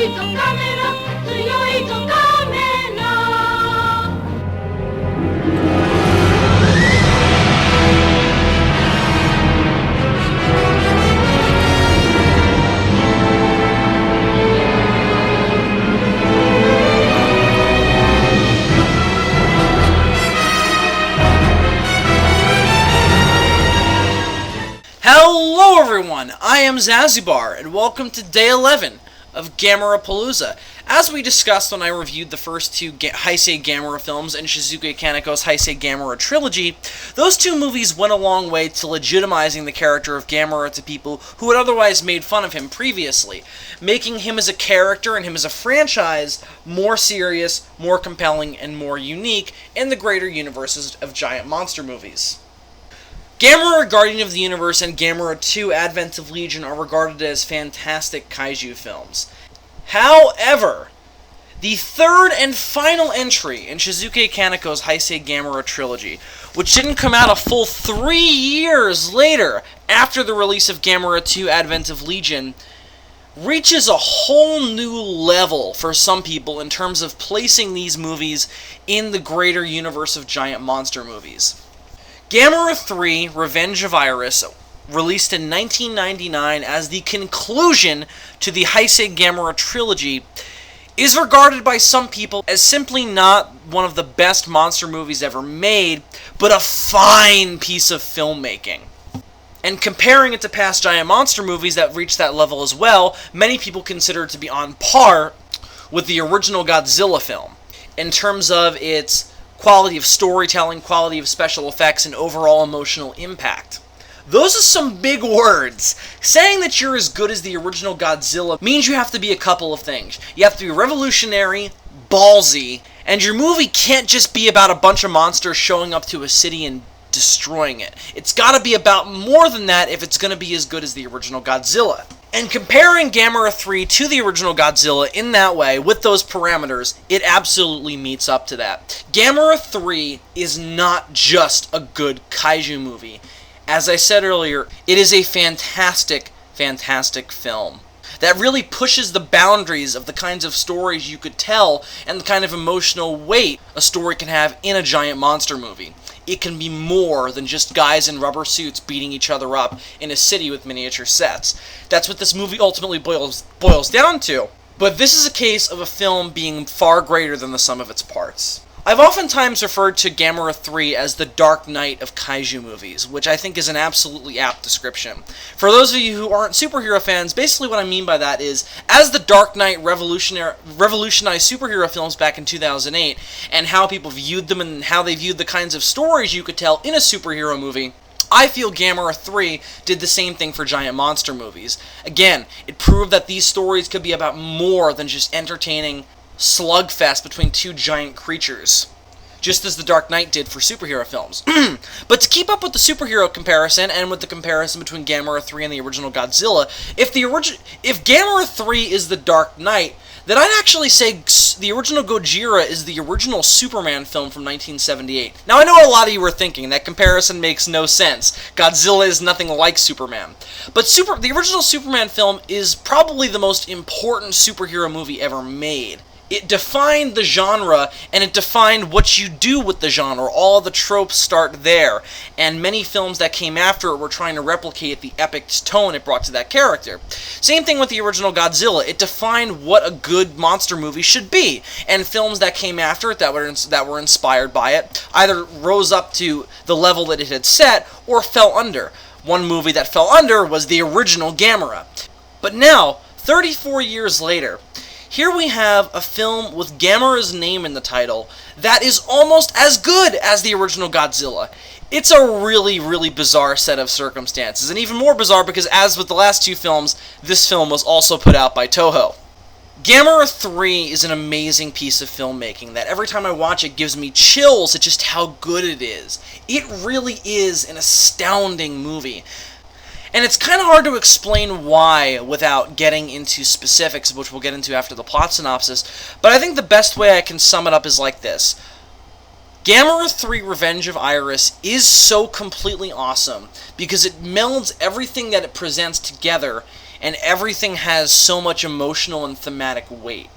いぞカメラ強いぞカメラ Hello everyone, I am Zazubaar, and welcome to Day 11 of Gamera Palooza. As we discussed when I reviewed the first two Heisei Gamera films and Shizuke Kaneko's Heisei Gamera trilogy, those two movies went a long way to legitimizing the character of Gamera to people who had otherwise made fun of him previously, making him as a character and him as a franchise more serious, more compelling, and more unique in the greater universes of giant monster movies. Gamera Guardian of the Universe and Gamera 2 Advent of Legion are regarded as fantastic kaiju films. However, the third and final entry in Shizuke Kaneko's Heisei Gamera trilogy, which didn't come out a full 3 years later after the release of Gamera 2 Advent of Legion, reaches a whole new level for some people in terms of placing these movies in the greater universe of giant monster movies. Gamera 3, Revenge of Iris, released in 1999 as the conclusion to the Heisei Gamera trilogy, is regarded by some people as simply not one of the best monster movies ever made, but a fine piece of filmmaking. And comparing it to past giant monster movies that reached that level as well, many people consider it to be on par with the original Godzilla film, in terms of its quality of storytelling, quality of special effects, and overall emotional impact. Those are some big words. Saying that you're as good as the original Godzilla means you have to be a couple of things. You have to be revolutionary, ballsy, and your movie can't just be about a bunch of monsters showing up to a city and destroying it. It's gotta be about more than that if it's gonna be as good as the original Godzilla. And comparing Gamera 3 to the original Godzilla in that way, with those parameters, it absolutely meets up to that. Gamera 3 is not just a good kaiju movie. As I said earlier, it is a fantastic, fantastic film that really pushes the boundaries of the kinds of stories you could tell and the kind of emotional weight a story can have in a giant monster movie. It can be more than just guys in rubber suits beating each other up in a city with miniature sets. That's what this movie ultimately boils down to. But this is a case of a film being far greater than the sum of its parts. I've oftentimes referred to Gamera 3 as the Dark Knight of kaiju movies, which I think is an absolutely apt description. For those of you who aren't superhero fans, basically what I mean by that is, as the Dark Knight revolutionized superhero films back in 2008, and how people viewed them and how they viewed the kinds of stories you could tell in a superhero movie, I feel Gamera 3 did the same thing for giant monster movies. Again, it proved that these stories could be about more than just entertaining slugfest between two giant creatures, just as the Dark Knight did for superhero films. But to keep up with the superhero comparison, and with the comparison between Gamera 3 and the original Godzilla, if Gamera 3 is the Dark Knight, then I'd actually say the original Gojira is the original Superman film from 1978. Now, I know a lot of you were thinking that comparison makes no sense. Godzilla is nothing like Superman. But the original Superman film is probably the most important superhero movie ever made. It defined the genre, and it defined what you do with the genre. All the tropes start there, and many films that came after it were trying to replicate the epic tone it brought to that character. Same thing with the original Godzilla. It defined what a good monster movie should be, and films that came after it that were inspired by it either rose up to the level that it had set, or fell under. One movie that fell under was the original Gamera. But now, 34 years later, here we have a film with Gamera's name in the title that is almost as good as the original Godzilla. It's a really, really bizarre set of circumstances, and even more bizarre because, as with the last two films, this film was also put out by Toho. Gamera 3 is an amazing piece of filmmaking that every time I watch it gives me chills at just how good it is. It really is an astounding movie. And it's kind of hard to explain why without getting into specifics, which we'll get into after the plot synopsis, but I think the best way I can sum it up is like this. Gamera 3 Revenge of Iris is so completely awesome because it melds everything that it presents together and everything has so much emotional and thematic weight.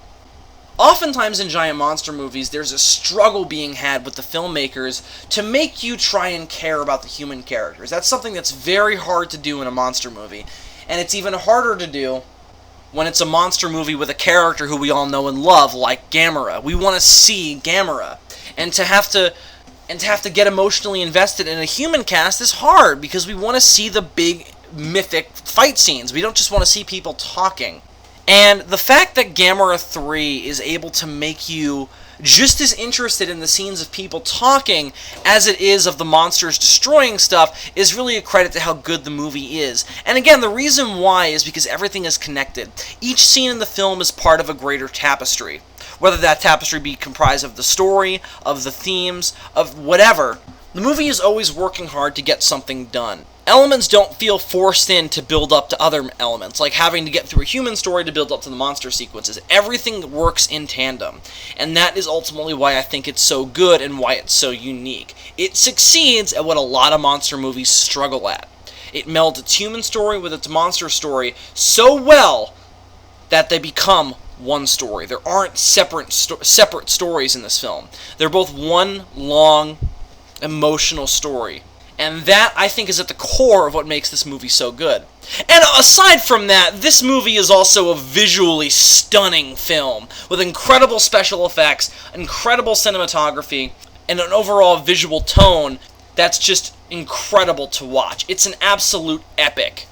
Oftentimes in giant monster movies, there's a struggle being had with the filmmakers to make you try and care about the human characters. That's something that's very hard to do in a monster movie, and it's even harder to do when it's a monster movie with a character who we all know and love, like Gamera. We want to see Gamera, and to have to get emotionally invested in a human cast is hard, because we want to see the big mythic fight scenes. We don't just want to see people talking. And the fact that Gamera 3 is able to make you just as interested in the scenes of people talking as it is of the monsters destroying stuff is really a credit to how good the movie is. And again, the reason why is because everything is connected. Each scene in the film is part of a greater tapestry. Whether that tapestry be comprised of the story, of the themes, of whatever, the movie is always working hard to get something done. Elements don't feel forced in to build up to other elements, like having to get through a human story to build up to the monster sequences. Everything works in tandem, and that is ultimately why I think it's so good and why it's so unique. It succeeds at what a lot of monster movies struggle at. It melds its human story with its monster story so well that they become one story. There aren't separate stories in this film. They're both one long, emotional story. And that, I think, is at the core of what makes this movie so good. And aside from that, this movie is also a visually stunning film, with incredible special effects, incredible cinematography, and an overall visual tone that's just incredible to watch. It's an absolute epic,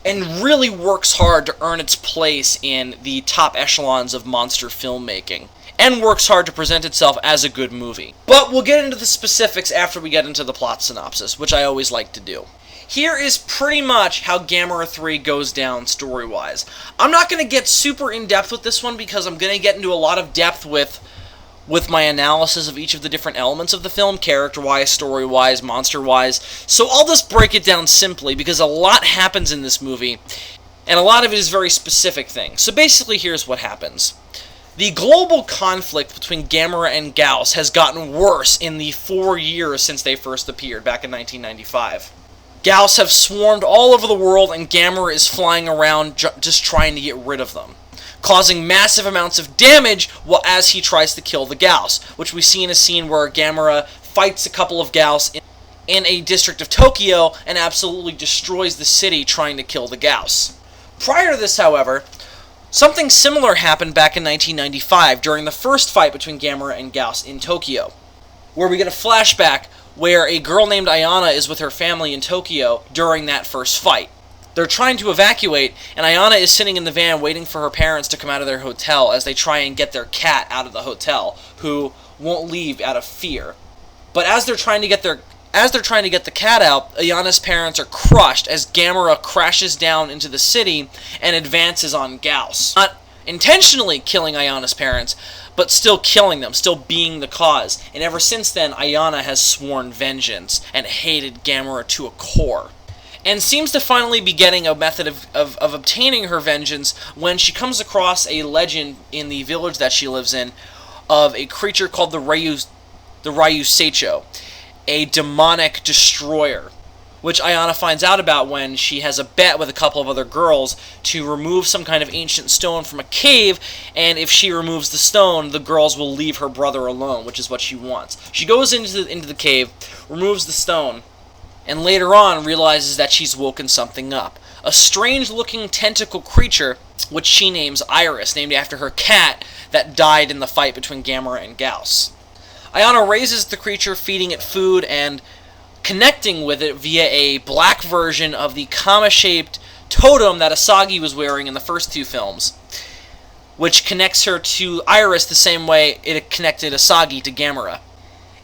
and really works hard to earn its place in the top echelons of monster filmmaking, and works hard to present itself as a good movie. But we'll get into the specifics after we get into the plot synopsis, which I always like to do. Here is pretty much how Gamera 3 goes down story-wise. I'm not going to get super in-depth with this one because I'm going to get into a lot of depth with my analysis of each of the different elements of the film, character-wise, story-wise, monster-wise. So I'll just break it down simply because a lot happens in this movie, and a lot of it is very specific things. So basically, here's what happens. The global conflict between Gamera and Gyaos has gotten worse in the 4 years since they first appeared, back in 1995. Gyaos have swarmed all over the world, and Gamera is flying around just trying to get rid of them, causing massive amounts of damage as he tries to kill the Gyaos, which we see in a scene where Gamera fights a couple of Gyaos in a district of Tokyo and absolutely destroys the city trying to kill the Gyaos. Prior to this, however, something similar happened back in 1995 during the first fight between Gamera and Gyaos in Tokyo, where we get a flashback where a girl named Ayana is with her family in Tokyo during that first fight. They're trying to evacuate, and Ayana is sitting in the van waiting for her parents to come out of their hotel as they try and get their cat out of the hotel, who won't leave out of fear. But as they're trying to get the cat out, Ayana's parents are crushed as Gamera crashes down into the city and advances on Gyaos. Not intentionally killing Ayana's parents, but still killing them, still being the cause. And ever since then, Ayana has sworn vengeance and hated Gamera to a core, and seems to finally be getting a method of obtaining her vengeance when she comes across a legend in the village that she lives in of a creature called the Ryu Seicho, a demonic destroyer, which Ayana finds out about when she has a bet with a couple of other girls to remove some kind of ancient stone from a cave, and if she removes the stone, the girls will leave her brother alone, which is what she wants. She goes into the cave, removes the stone, and later on realizes that she's woken something up. A strange-looking tentacle creature, which she names Iris, named after her cat that died in the fight between Gamera and Gyaos. Ayana raises the creature, feeding it food and connecting with it via a black version of the kama-shaped totem that Asagi was wearing in the first two films, which connects her to Iris the same way it connected Asagi to Gamera.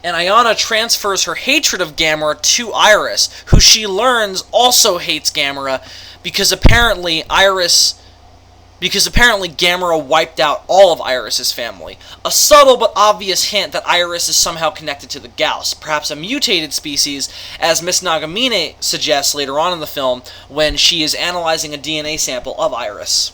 And Ayana transfers her hatred of Gamera to Iris, who she learns also hates Gamera because apparently Gamera wiped out all of Iris's family. A subtle but obvious hint that Iris is somehow connected to the Gyaos, perhaps a mutated species, as Miss Nagamine suggests later on in the film when she is analyzing a DNA sample of Iris.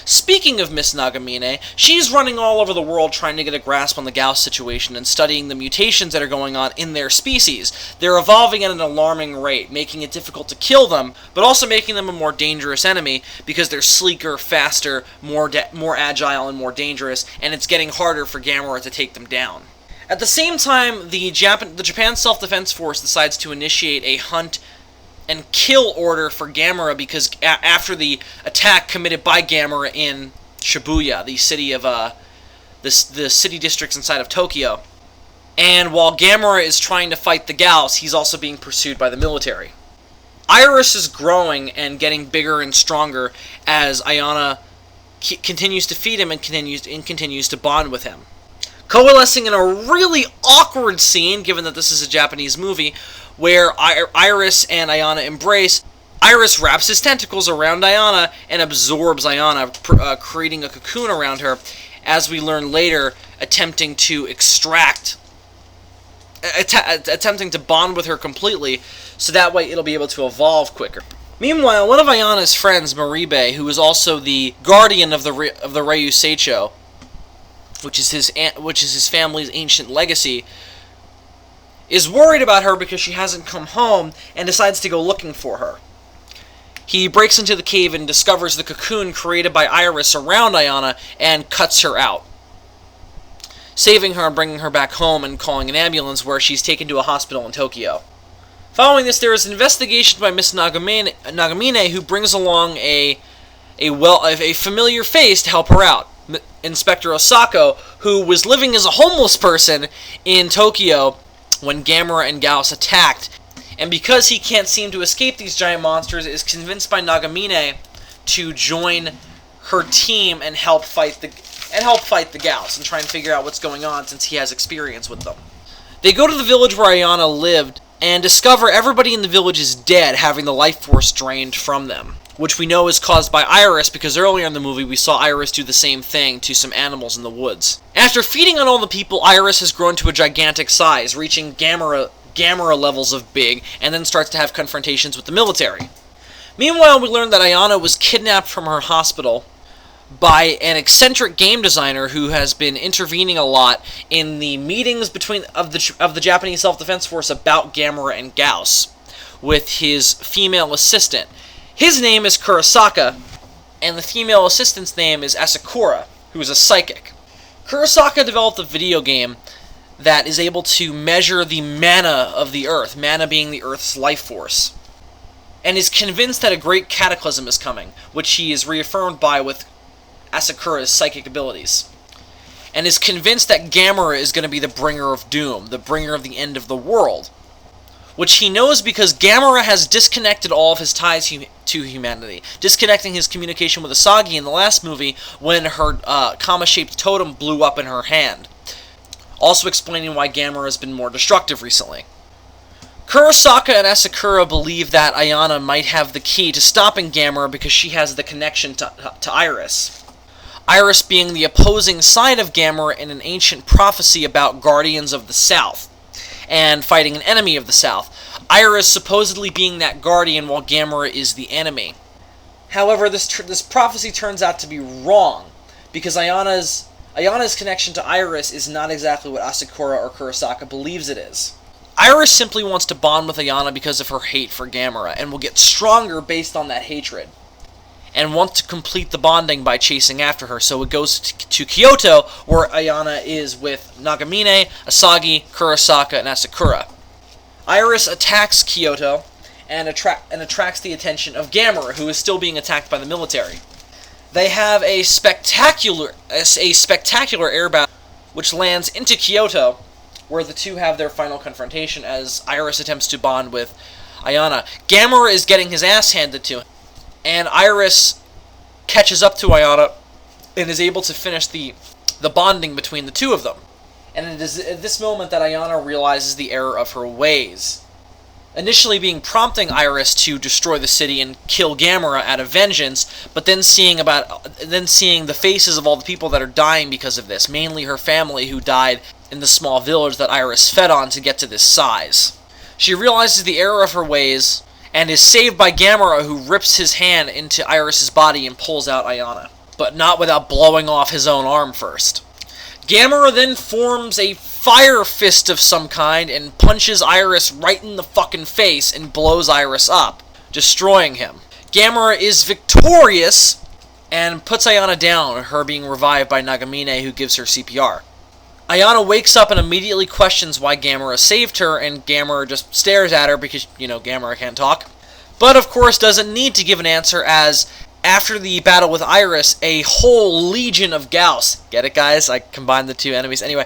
Speaking of Miss Nagamine, she's running all over the world trying to get a grasp on the Gauss situation and studying the mutations that are going on in their species. They're evolving at an alarming rate, making it difficult to kill them, but also making them a more dangerous enemy because they're sleeker, faster, more agile, and more dangerous, and it's getting harder for Gamera to take them down. At the same time, the Japan Self-Defense Force decides to initiate a hunt and kill order for Gamera because after the attack committed by Gamera in Shibuya, the city of the city districts inside of Tokyo. And while Gamera is trying to fight the Gauss, he's also being pursued by the military. Iris is growing and getting bigger and stronger as Ayana continues to feed him and continues to bond with him. Coalescing in a really awkward scene, given that this is a Japanese movie, where Iris and Ayana embrace. Iris wraps his tentacles around Ayana and absorbs Ayana, creating a cocoon around her, as we learn later, attempting to bond with her completely, so that way it'll be able to evolve quicker. Meanwhile, one of Ayana's friends, Maribe, who is also the guardian of the Ryu Seicho, which is his family's ancient legacy, is worried about her because she hasn't come home and decides to go looking for her. He breaks into the cave and discovers the cocoon created by Iris around Ayana and cuts her out, saving her and bringing her back home and calling an ambulance, where she's taken to a hospital in Tokyo. Following this, there is an investigation by Miss Nagamine, who brings along a familiar face to help her out. Inspector Osako, who was living as a homeless person in Tokyo when Gamera and Gauss attacked, and because he can't seem to escape these giant monsters, is convinced by Nagamine to join her team and help fight the Gauss and try and figure out what's going on, since he has experience with them. They go to the village where Ayana lived and discover everybody in the village is dead, having the life force drained from them, which we know is caused by Iris, because earlier in the movie we saw Iris do the same thing to some animals in the woods. After feeding on all the people, Iris has grown to a gigantic size, reaching Gamera levels of big, and then starts to have confrontations with the military. Meanwhile, we learn that Ayana was kidnapped from her hospital by an eccentric game designer who has been intervening a lot in the meetings of the Japanese Self-Defense Force about Gamera and Gauss, with his female assistant. His name is Kurosaka, and the female assistant's name is Asakura, who is a psychic. Kurosaka developed a video game that is able to measure the mana of the Earth, mana being the Earth's life force, and is convinced that a great cataclysm is coming, which he is reaffirmed by with Asakura's psychic abilities, and is convinced that Gamera is going to be the bringer of doom, the bringer of the end of the world, which he knows because Gamera has disconnected all of his ties to humanity, disconnecting his communication with Asagi in the last movie when her kama-shaped totem blew up in her hand, also explaining why Gamera has been more destructive recently. Kurosaka and Asakura believe that Ayana might have the key to stopping Gamera because she has the connection to Iris. Iris being the opposing side of Gamera in an ancient prophecy about Guardians of the South, and fighting an enemy of the South. Iris supposedly being that guardian while Gamera is the enemy. However, this prophecy turns out to be wrong, because Ayana's connection to Iris is not exactly what Asakura or Kurosaka believes it is. Iris simply wants to bond with Ayana because of her hate for Gamera, and will get stronger based on that hatred, and want to complete the bonding by chasing after her, so it goes to Kyoto, where Ayana is with Nagamine, Asagi, Kurosaka, and Asakura. Iris attacks Kyoto, and attracts the attention of Gamera, who is still being attacked by the military. They have a spectacular air battle, which lands into Kyoto, where the two have their final confrontation as Iris attempts to bond with Ayana. Gamera is getting his ass handed to him, and Iris catches up to Ayana and is able to finish the bonding between the two of them. And it is at this moment that Ayana realizes the error of her ways, initially prompting Iris to destroy the city and kill Gamera out of vengeance, but then seeing the faces of all the people that are dying because of this, mainly her family who died in the small village that Iris fed on to get to this size. She realizes the error of her ways, and is saved by Gamera, who rips his hand into Iris's body and pulls out Ayana. but not without blowing off his own arm first. Gamera then forms a fire fist of some kind and punches Iris right in the fucking face and blows Iris up, destroying him. Gamera is victorious and puts Ayana down, her being revived by Nagamine, who gives her CPR. Ayana wakes up and immediately questions why Gamera saved her, and Gamera just stares at her because, Gamera can't talk. But, of course, doesn't need to give an answer, as after the battle with Iris, a whole legion of Gyaos, get it, guys? I combined the two enemies. Anyway,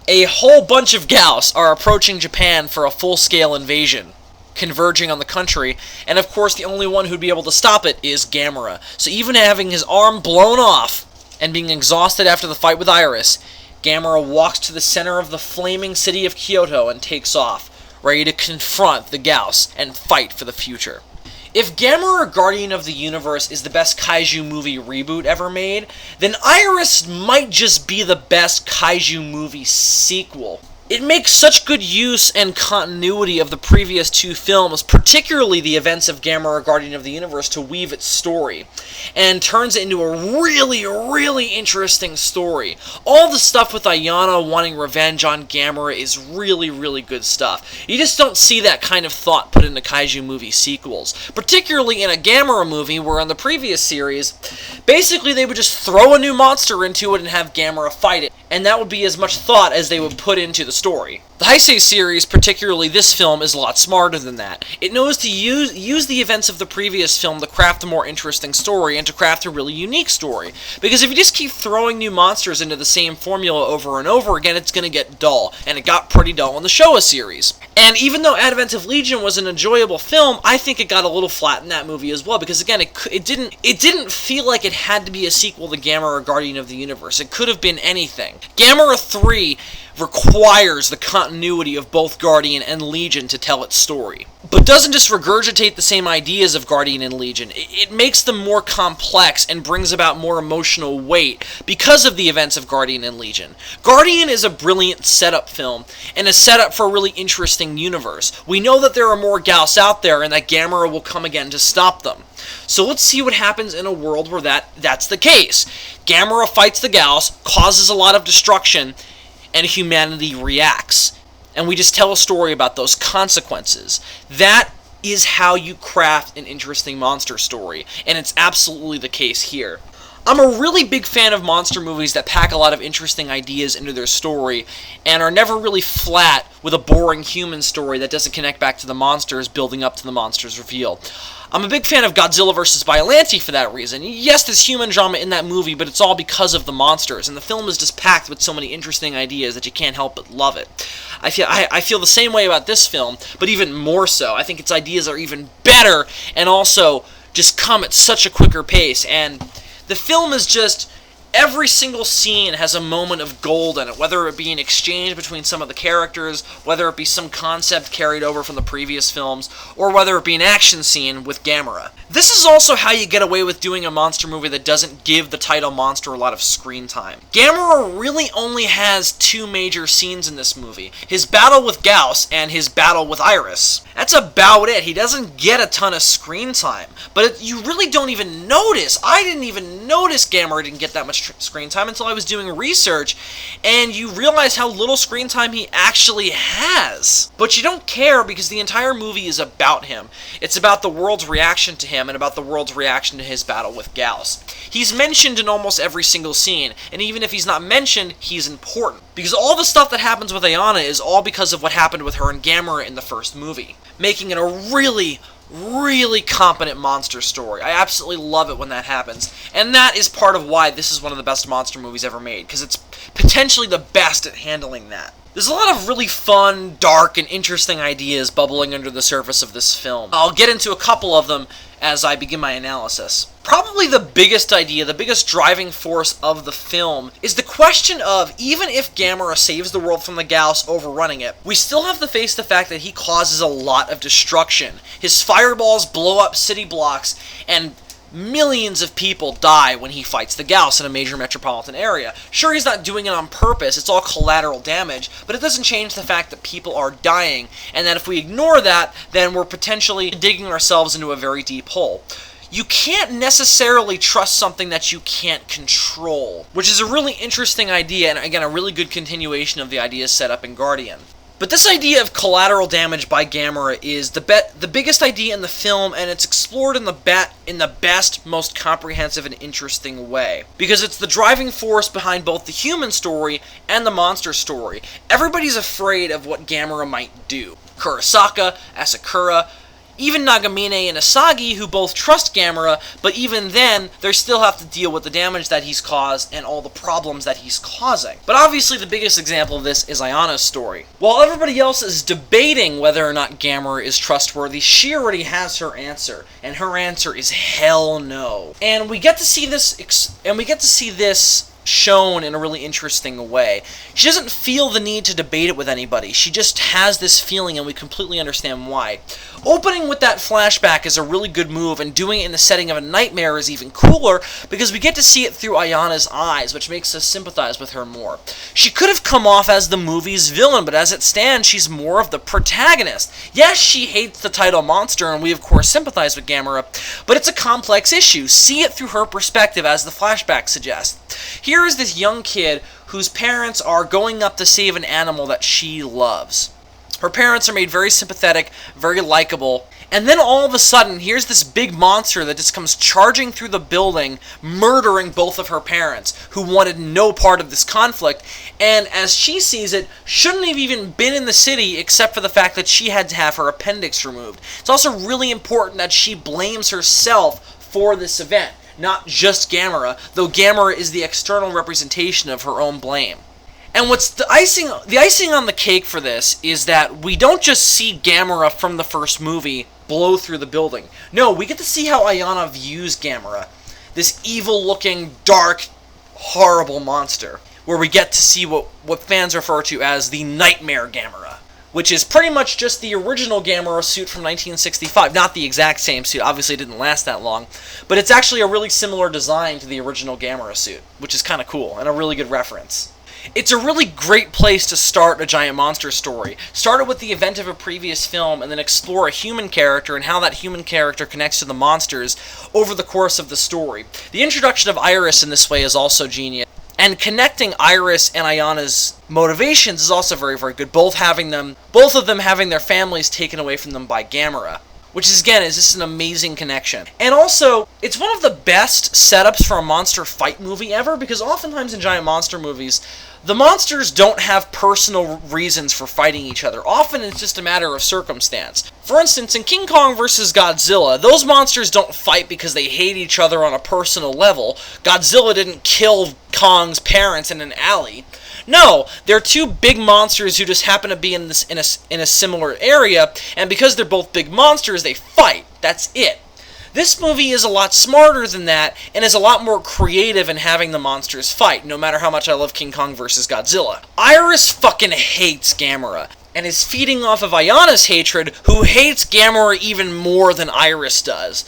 a whole bunch of Gyaos are approaching Japan for a full-scale invasion, converging on the country, and of course the only one who'd be able to stop it is Gamera. So even having his arm blown off and being exhausted after the fight with Iris, Gamera walks to the center of the flaming city of Kyoto and takes off, ready to confront the Gyaos and fight for the future. If Gamera Guardian of the Universe is the best kaiju movie reboot ever made, then Iris might just be the best kaiju movie sequel. It makes such good use and continuity of the previous two films, particularly the events of Gamera Guardian of the Universe, to weave its story, and turns it into a really, really interesting story. All the stuff with Ayana wanting revenge on Gamera is really, really good stuff. You just don't see that kind of thought put into kaiju movie sequels, particularly in a Gamera movie where in the previous series, basically they would just throw a new monster into it and have Gamera fight it, and that would be as much thought as they would put into the story. The Heisei series, particularly this film, is a lot smarter than that. It knows to use the events of the previous film to craft a more interesting story and to craft a really unique story. Because if you just keep throwing new monsters into the same formula over and over again, it's going to get dull, and it got pretty dull in the Showa series. And even though Advent of Legion was an enjoyable film, I think it got a little flat in that movie as well, because again, it didn't feel like it had to be a sequel to Gamera Guardian of the Universe. It could have been anything. Gamera 3 requires the continuity of both Guardian and Legion to tell its story, but doesn't just regurgitate the same ideas of Guardian and Legion. It makes them more complex and brings about more emotional weight because of the events of Guardian and Legion. Guardian is a brilliant setup film, and a setup for a really interesting universe. We know that there are more Gyaos out there, and that Gamera will come again to stop them. So let's see what happens in a world where that's the case. Gamera fights the Gyaos, causes a lot of destruction, and humanity reacts. And we just tell a story about those consequences. That is how you craft an interesting monster story, and it's absolutely the case here. I'm a really big fan of monster movies that pack a lot of interesting ideas into their story, and are never really flat with a boring human story that doesn't connect back to the monsters building up to the monster's reveal. I'm a big fan of Godzilla vs. Biollante for that reason. Yes, there's human drama in that movie, but it's all because of the monsters, and the film is just packed with so many interesting ideas that you can't help but love it. I feel the same way about this film, but even more so. I think its ideas are even better, and also just come at such a quicker pace, and the film is just... every single scene has a moment of gold in it, whether it be an exchange between some of the characters, whether it be some concept carried over from the previous films, or whether it be an action scene with Gamera. This is also how you get away with doing a monster movie that doesn't give the title monster a lot of screen time. Gamera really only has two major scenes in this movie: his battle with Gyaos and his battle with Iris. That's about it. He doesn't get a ton of screen time, but you really don't even notice. I didn't even notice Gamera didn't get that much screen time until I was doing research, and you realize how little screen time he actually has. But you don't care, because the entire movie is about him. It's about the world's reaction to him and about the world's reaction to his battle with Gyaos. He's mentioned in almost every single scene, and even if he's not mentioned, he's important. Because all the stuff that happens with Ayana is all because of what happened with her and Gamera in the first movie, making it a really competent monster story. I absolutely love it when that happens. And that is part of why this is one of the best monster movies ever made, because it's potentially the best at handling that. There's a lot of really fun, dark, and interesting ideas bubbling under the surface of this film. I'll get into a couple of them as I begin my analysis. Probably the biggest idea, the biggest driving force of the film, is the question of, even if Gamera saves the world from the Gyaos overrunning it, we still have to face the fact that he causes a lot of destruction. His fireballs blow up city blocks, and millions of people die when he fights the Gyaos in a major metropolitan area. Sure, he's not doing it on purpose, it's all collateral damage, but it doesn't change the fact that people are dying, and that if we ignore that, then we're potentially digging ourselves into a very deep hole. you can't necessarily trust something that you can't control, which is a really interesting idea, and again, a really good continuation of the ideas set up in Guardian. But this idea of collateral damage by Gamera is the biggest idea in the film, and it's explored in the best, most comprehensive and interesting way. Because it's the driving force behind both the human story and the monster story. Everybody's afraid of what Gamera might do. Kurosaka, Asakura, even Nagamine and Asagi, who both trust Gamera, but even then, they still have to deal with the damage that he's caused and all the problems that he's causing. But obviously the biggest example of this is Ayana's story. While everybody else is debating whether or not Gamera is trustworthy, she already has her answer, and her answer is hell no. And we get to see this shown in a really interesting way. She doesn't feel the need to debate it with anybody. She just has this feeling, and we completely understand why. Opening with that flashback is a really good move, and doing it in the setting of a nightmare is even cooler, because we get to see it through Ayana's eyes, which makes us sympathize with her more. She could have come off as the movie's villain, but as it stands, she's more of the protagonist. Yes, she hates the title monster, and we of course sympathize with Gamera, but it's a complex issue. See it through her perspective, as the flashback suggests. Here is this young kid whose parents are going up to save an animal that she loves. Her parents are made very sympathetic, very likable, and then all of a sudden, here's this big monster that just comes charging through the building, murdering both of her parents, who wanted no part of this conflict, and as she sees it, shouldn't have even been in the city except for the fact that she had to have her appendix removed. It's also really important that she blames herself for this event, not just Gamera, though Gamera is the external representation of her own blame. And what's the icing on the cake for this is that we don't just see Gamera from the first movie blow through the building. No, we get to see how Ayana views Gamera, this evil-looking, dark, horrible monster, where we get to see what fans refer to as the Nightmare Gamera, which is pretty much just the original Gamera suit from 1965. Not the exact same suit, obviously it didn't last that long, but it's actually a really similar design to the original Gamera suit, which is kind of cool, and a really good reference. It's a really great place to start a giant monster story. Start it with the event of a previous film, and then explore a human character and how that human character connects to the monsters over the course of the story. The introduction of Iris in this way is also genius. And connecting Iris and Ayana's motivations is also very, very good. Both of them having their families taken away from them by Gamera, which is, again, is just an amazing connection. And also, it's one of the best setups for a monster fight movie ever, because oftentimes in giant monster movies, the monsters don't have personal reasons for fighting each other. Often it's just a matter of circumstance. For instance, in King Kong vs. Godzilla, those monsters don't fight because they hate each other on a personal level. Godzilla didn't kill Kong's parents in an alley. No, they're two big monsters who just happen to be in a similar area, and because they're both big monsters, they fight. That's it. This movie is a lot smarter than that, and is a lot more creative in having the monsters fight, no matter how much I love King Kong vs. Godzilla. Iris fucking hates Gamera, and is feeding off of Ayana's hatred, who hates Gamera even more than Iris does,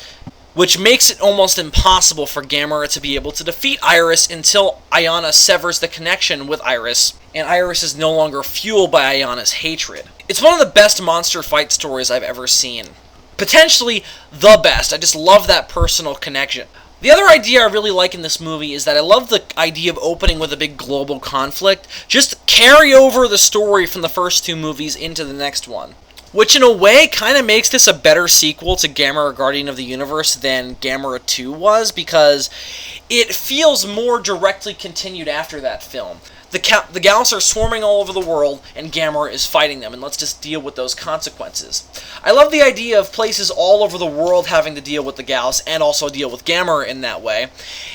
which makes it almost impossible for Gamera to be able to defeat Iris until Ayana severs the connection with Iris, and Iris is no longer fueled by Ayana's hatred. It's one of the best monster fight stories I've ever seen. Potentially the best. I just love that personal connection. The other idea I really like in this movie is that I love the idea of opening with a big global conflict. Just carry over the story from the first two movies into the next one. Which in a way kind of makes this a better sequel to Gamera Guardian of the Universe than Gamera 2 was, because it feels more directly continued after that film. The Gals are swarming all over the world, and Gamera is fighting them, and let's just deal with those consequences. I love the idea of places all over the world having to deal with the Gals, and also deal with Gamera in that way,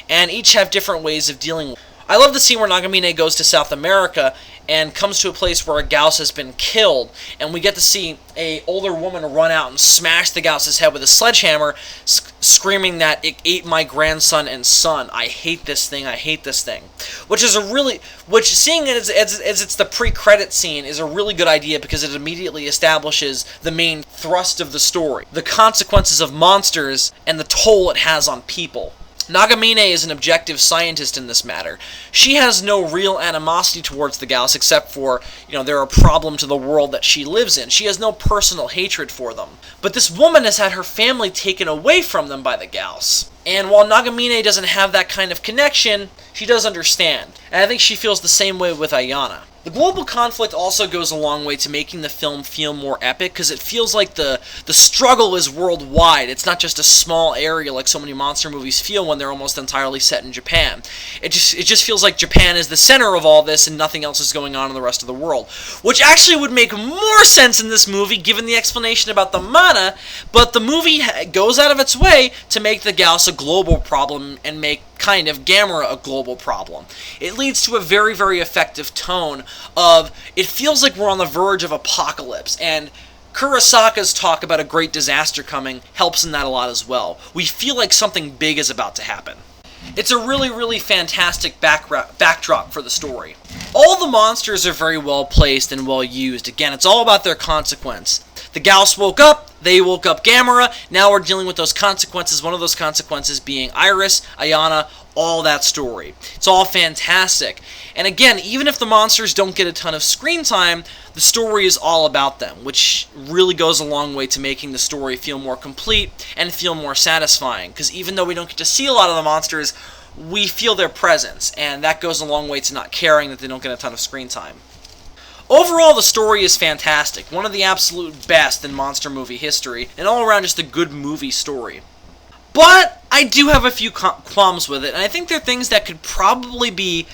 and each have different ways of dealing with it. I love the scene where Nagamine goes to South America and comes to a place where a Gauss has been killed, and we get to see an older woman run out and smash the Gauss's head with a sledgehammer, screaming that it ate my grandson and son. I hate this thing. I hate this thing. Which seeing it as it's the pre-credit scene is a really good idea, because it immediately establishes the main thrust of the story, the consequences of monsters and the toll it has on people. Nagamine is an objective scientist in this matter. She has no real animosity towards the Gals except for, they're a problem to the world that she lives in. She has no personal hatred for them. But this woman has had her family taken away from them by the Gals. And while Nagamine doesn't have that kind of connection, she does understand. And I think she feels the same way with Ayana. The global conflict also goes a long way to making the film feel more epic, because it feels like the struggle is worldwide. It's not just a small area like so many monster movies feel when they're almost entirely set in Japan. It just feels like Japan is the center of all this and nothing else is going on in the rest of the world. Which actually would make more sense in this movie given the explanation about the mana, but the movie goes out of its way to make the Gals a global problem and make kind of Gamera a global problem. It leads to a very, very effective tone of, it feels like we're on the verge of apocalypse, and Kurosaka's talk about a great disaster coming helps in that a lot as well. We feel like something big is about to happen. It's a really, really fantastic backdrop for the story. All the monsters are very well placed and well used. Again, it's all about their consequence. The Gals woke up, they woke up Gamera, now we're dealing with those consequences, one of those consequences being Iris, Ayana, all that story. It's all fantastic. And again, even if the monsters don't get a ton of screen time, the story is all about them, which really goes a long way to making the story feel more complete and feel more satisfying. Because even though we don't get to see a lot of the monsters, we feel their presence, and that goes a long way to not caring that they don't get a ton of screen time. Overall, the story is fantastic, one of the absolute best in monster movie history, and all around just a good movie story. But I do have a few qualms with it, and I think there are things that could probably be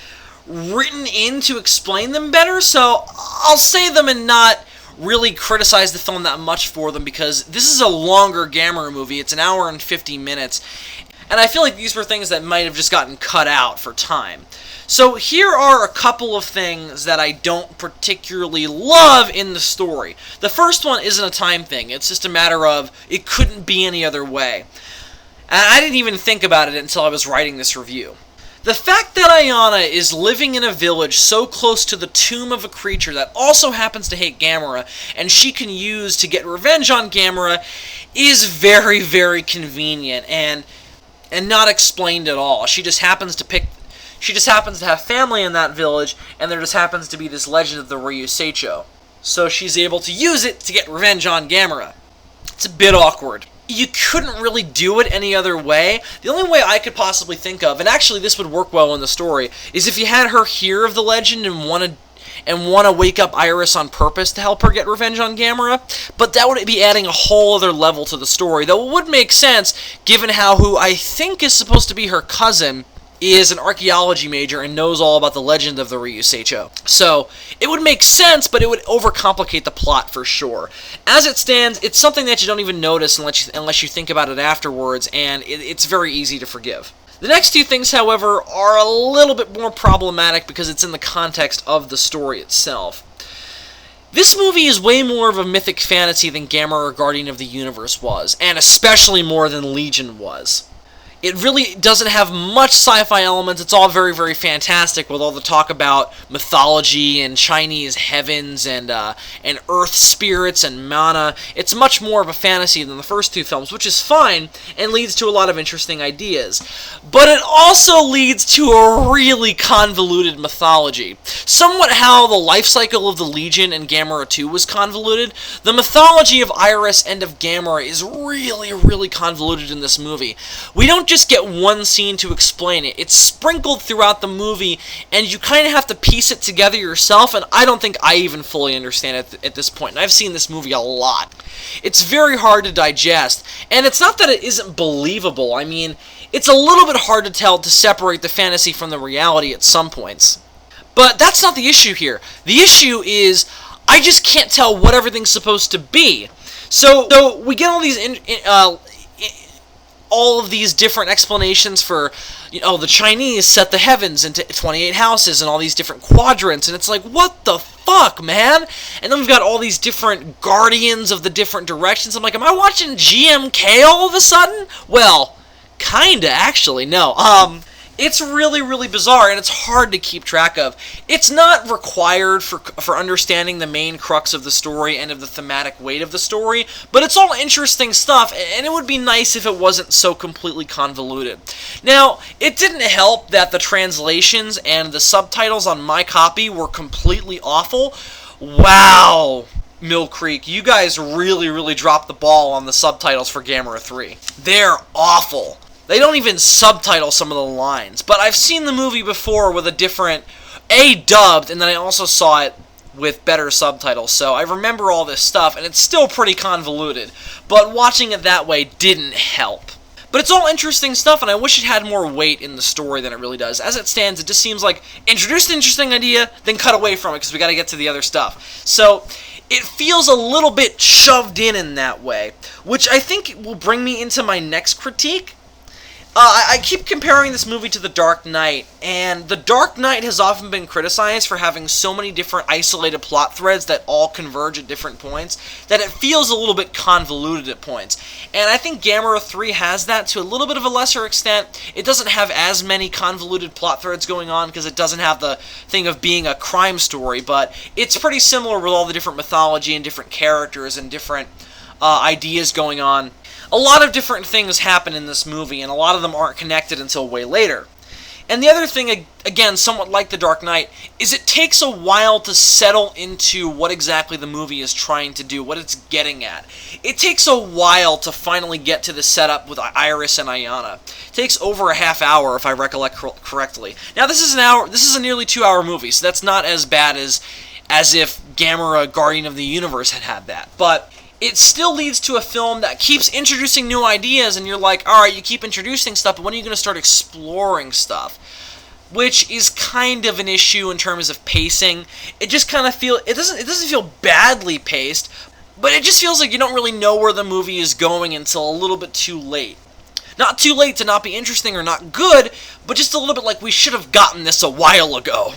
written in to explain them better, so I'll say them and not really criticize the film that much for them, because this is a longer Gamera movie. It's an hour and 50 minutes, and I feel like these were things that might have just gotten cut out for time. So here are a couple of things that I don't particularly love in the story. The first one isn't a time thing. It's just a matter of it couldn't be any other way. And I didn't even think about it until I was writing this review. The fact that Ayana is living in a village so close to the tomb of a creature that also happens to hate Gamera, and she can use to get revenge on Gamera, is very, very convenient and not explained at all. She just happens to have family in that village, and there just happens to be this legend of the Ryu Seicho. So she's able to use it to get revenge on Gamera. It's a bit awkward. You couldn't really do it any other way. The only way I could possibly think of, and actually this would work well in the story, is if you had her hear of the legend and want to wake up Iris on purpose to help her get revenge on Gamera, but that would be adding a whole other level to the story, though it would make sense given how who I think is supposed to be her cousin is an archaeology major and knows all about the legend of the Ryu Seicho. So, it would make sense, but it would overcomplicate the plot for sure. As it stands, it's something that you don't even notice unless you think about it afterwards, and it's very easy to forgive. The next two things, however, are a little bit more problematic because it's in the context of the story itself. This movie is way more of a mythic fantasy than Gamera Guardian of the Universe was, and especially more than Legion was. It really doesn't have much sci-fi elements. It's all very, very fantastic with all the talk about mythology and Chinese heavens and earth spirits and mana. It's much more of a fantasy than the first two films, which is fine and leads to a lot of interesting ideas. But it also leads to a really convoluted mythology. Somewhat how the life cycle of the Legion and Gamera 2 was convoluted, the mythology of Iris and of Gamera is really, really convoluted in this movie. We don't just get one scene to explain it. It's sprinkled throughout the movie, and you kind of have to piece it together yourself, and I don't think I even fully understand it at this point, and I've seen this movie a lot. It's very hard to digest, and it's not that it isn't believable. I mean, it's a little bit hard to separate the fantasy from the reality at some points. But that's not the issue here. The issue is, I just can't tell what everything's supposed to be. So we get all these all of these different explanations for, the Chinese set the heavens into 28 houses and all these different quadrants, and it's like, what the fuck, man? And then we've got all these different guardians of the different directions. I'm like, am I watching GMK all of a sudden? Well, kinda, actually, no. It's really, really bizarre, and it's hard to keep track of. It's not required for understanding the main crux of the story and of the thematic weight of the story, but it's all interesting stuff, and it would be nice if it wasn't so completely convoluted. Now, it didn't help that the translations and the subtitles on my copy were completely awful. Wow, Mill Creek, you guys really, really dropped the ball on the subtitles for Gamera 3. They're awful. They don't even subtitle some of the lines. But I've seen the movie before with a different... dubbed, and then I also saw it with better subtitles. So I remember all this stuff, and it's still pretty convoluted. But watching it that way didn't help. But it's all interesting stuff, and I wish it had more weight in the story than it really does. As it stands, it just seems like introduce an interesting idea, then cut away from it, because we gotta get to the other stuff. So it feels a little bit shoved in that way, which I think will bring me into my next critique. I keep comparing this movie to The Dark Knight, and The Dark Knight has often been criticized for having so many different isolated plot threads that all converge at different points, that it feels a little bit convoluted at points. And I think Gamera 3 has that to a little bit of a lesser extent. It doesn't have as many convoluted plot threads going on, because it doesn't have the thing of being a crime story, but it's pretty similar with all the different mythology and different characters and different ideas going on. A lot of different things happen in this movie, and a lot of them aren't connected until way later. And the other thing, again, somewhat like The Dark Knight, is it takes a while to settle into what exactly the movie is trying to do, what it's getting at. It takes a while to finally get to the setup with Iris and Ayana. It takes over a half hour, if I recollect correctly. Now, this is a nearly 2-hour movie, so that's not as bad as if Gamera Guardian of the Universe had that. But it still leads to a film that keeps introducing new ideas, and you're like, alright, you keep introducing stuff, but when are you going to start exploring stuff? Which is kind of an issue in terms of pacing. It just kind of it doesn't feel badly paced, but it just feels like you don't really know where the movie is going until a little bit too late. Not too late to not be interesting or not good, but just a little bit like we should have gotten this a while ago.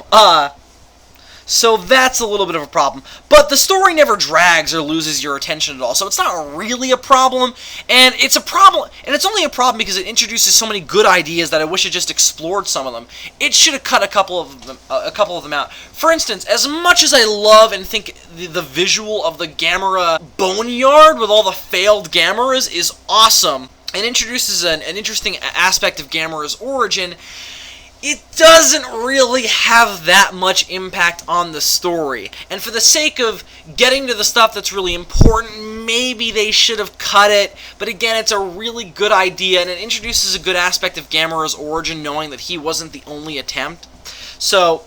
So that's a little bit of a problem. But the story never drags or loses your attention at all, so it's not really a problem. And it's a problem, and it's only a problem because it introduces so many good ideas that I wish it just explored some of them. It should have cut a couple of them out. For instance, as much as I love and think the visual of the Gamera boneyard with all the failed Gameras is awesome and introduces an interesting aspect of Gamera's origin, it doesn't really have that much impact on the story. And for the sake of getting to the stuff that's really important, maybe they should have cut it. But again, it's a really good idea, and it introduces a good aspect of Gamera's origin, knowing that he wasn't the only attempt. So,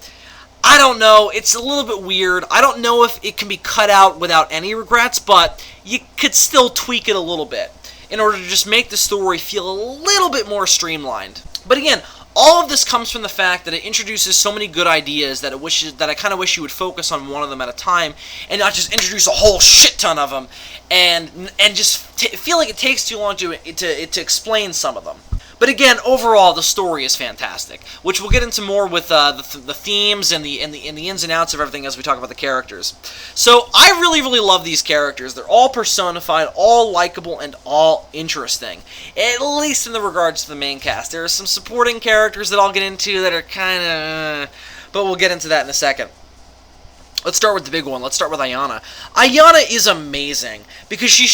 I don't know. It's a little bit weird. I don't know if it can be cut out without any regrets, but you could still tweak it a little bit in order to just make the story feel a little bit more streamlined. But again, all of this comes from the fact that it introduces so many good ideas that I kind of wish you would focus on one of them at a time and not just introduce a whole shit ton of them and just feel like it takes too long to explain some of them. But again, overall, the story is fantastic, which we'll get into more with the themes and the ins and outs of everything as we talk about the characters. So I really, really love these characters. They're all personified, all likable, and all interesting, at least in the regards to the main cast. There are some supporting characters that I'll get into that are kind of, but we'll get into that in a second. Let's start with the big one. Let's start with Ayana. Ayana is amazing because she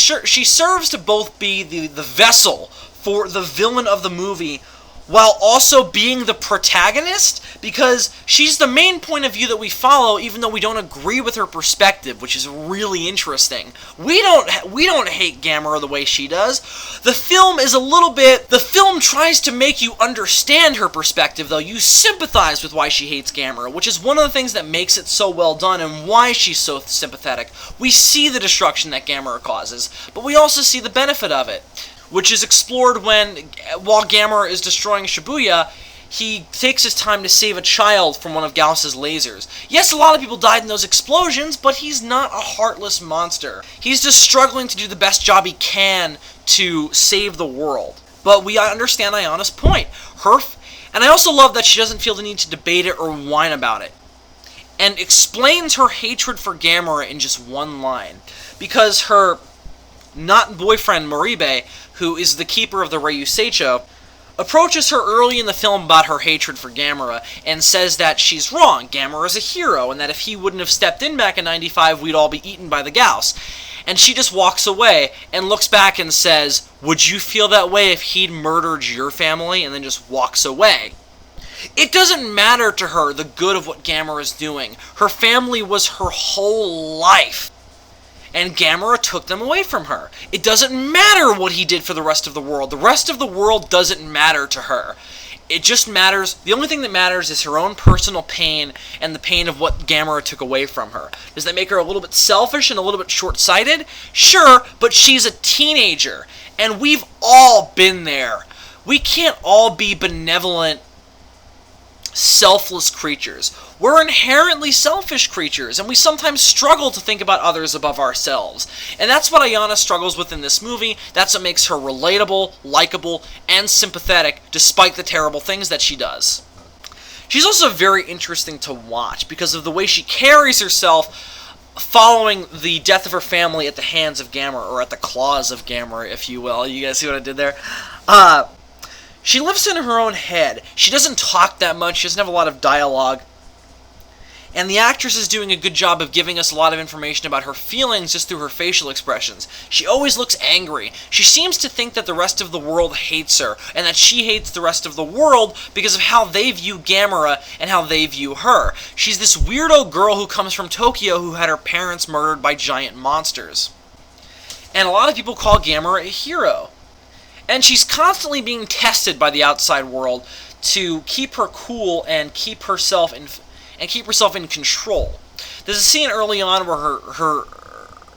serves to both be the vessel for the villain of the movie, while also being the protagonist, because she's the main point of view that we follow, even though we don't agree with her perspective, which is really interesting. We don't hate Gamera the way she does. The film tries to make you understand her perspective, though. You sympathize with why she hates Gamera, which is one of the things that makes it so well done and why she's so sympathetic. We see the destruction that Gamera causes, but we also see the benefit of it, which is explored while Gamera is destroying Shibuya, he takes his time to save a child from one of Gauss's lasers. Yes, a lot of people died in those explosions, but he's not a heartless monster. He's just struggling to do the best job he can to save the world. But we understand Ayana's point. And I also love that she doesn't feel the need to debate it or whine about it, and explains her hatred for Gamera in just one line. Because her not boyfriend, Moribe, who is the keeper of the Ryuseicho, approaches her early in the film about her hatred for Gamera and says that she's wrong. Gamera's a hero, and that if he wouldn't have stepped in back in 95, we'd all be eaten by the Gauss. And she just walks away and looks back and says, "Would you feel that way if he'd murdered your family?" And then just walks away. It doesn't matter to her the good of what Gamera's doing. Her family was her whole life. And Gamera took them away from her. It doesn't matter what he did for the rest of the world. The rest of the world doesn't matter to her. It just matters, the only thing that matters is her own personal pain and the pain of what Gamera took away from her. Does that make her a little bit selfish and a little bit short-sighted? Sure, but she's a teenager. And we've all been there. We can't all be benevolent, selfless creatures. We're inherently selfish creatures, and we sometimes struggle to think about others above ourselves. And that's what Ayana struggles with in this movie. That's what makes her relatable, likable, and sympathetic, despite the terrible things that she does. She's also very interesting to watch because of the way she carries herself following the death of her family at the hands of Gamera, or at the claws of Gamera, if you will. You guys see what I did there? She lives in her own head. She doesn't talk that much. She doesn't have a lot of dialogue. And the actress is doing a good job of giving us a lot of information about her feelings just through her facial expressions. She always looks angry. She seems to think that the rest of the world hates her, and that she hates the rest of the world because of how they view Gamera and how they view her. She's this weirdo girl who comes from Tokyo who had her parents murdered by giant monsters. And a lot of people call Gamera a hero. And she's constantly being tested by the outside world to keep her cool and keep herself in control. There's a scene early on where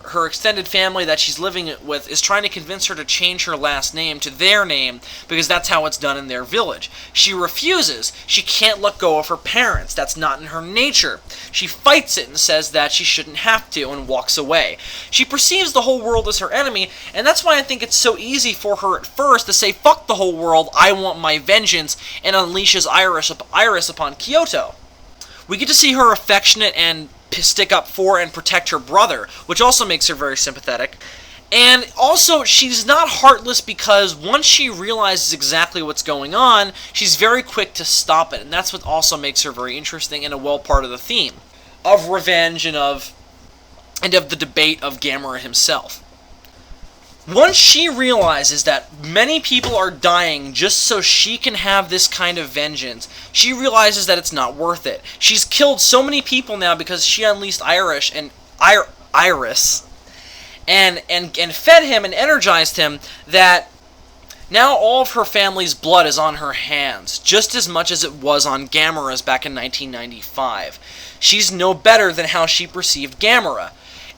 her extended family that she's living with is trying to convince her to change her last name to their name because that's how it's done in their village. She refuses. She can't let go of her parents. That's not in her nature. She fights it and says that she shouldn't have to and walks away. She perceives the whole world as her enemy, and that's why I think it's so easy for her at first to say, "Fuck the whole world, I want my vengeance," and unleashes Iris upon Kyoto. We get to see her affectionate and stick up for and protect her brother, which also makes her very sympathetic. And also, she's not heartless because once she realizes exactly what's going on, she's very quick to stop it. And that's what also makes her very interesting and a well part of the theme of revenge and of the debate of Gamera himself. Once she realizes that many people are dying just so she can have this kind of vengeance, she realizes that it's not worth it. She's killed so many people now because she unleashed Iris and fed him and energized him that now all of her family's blood is on her hands, just as much as it was on Gamera's back in 1995. She's no better than how she perceived Gamera.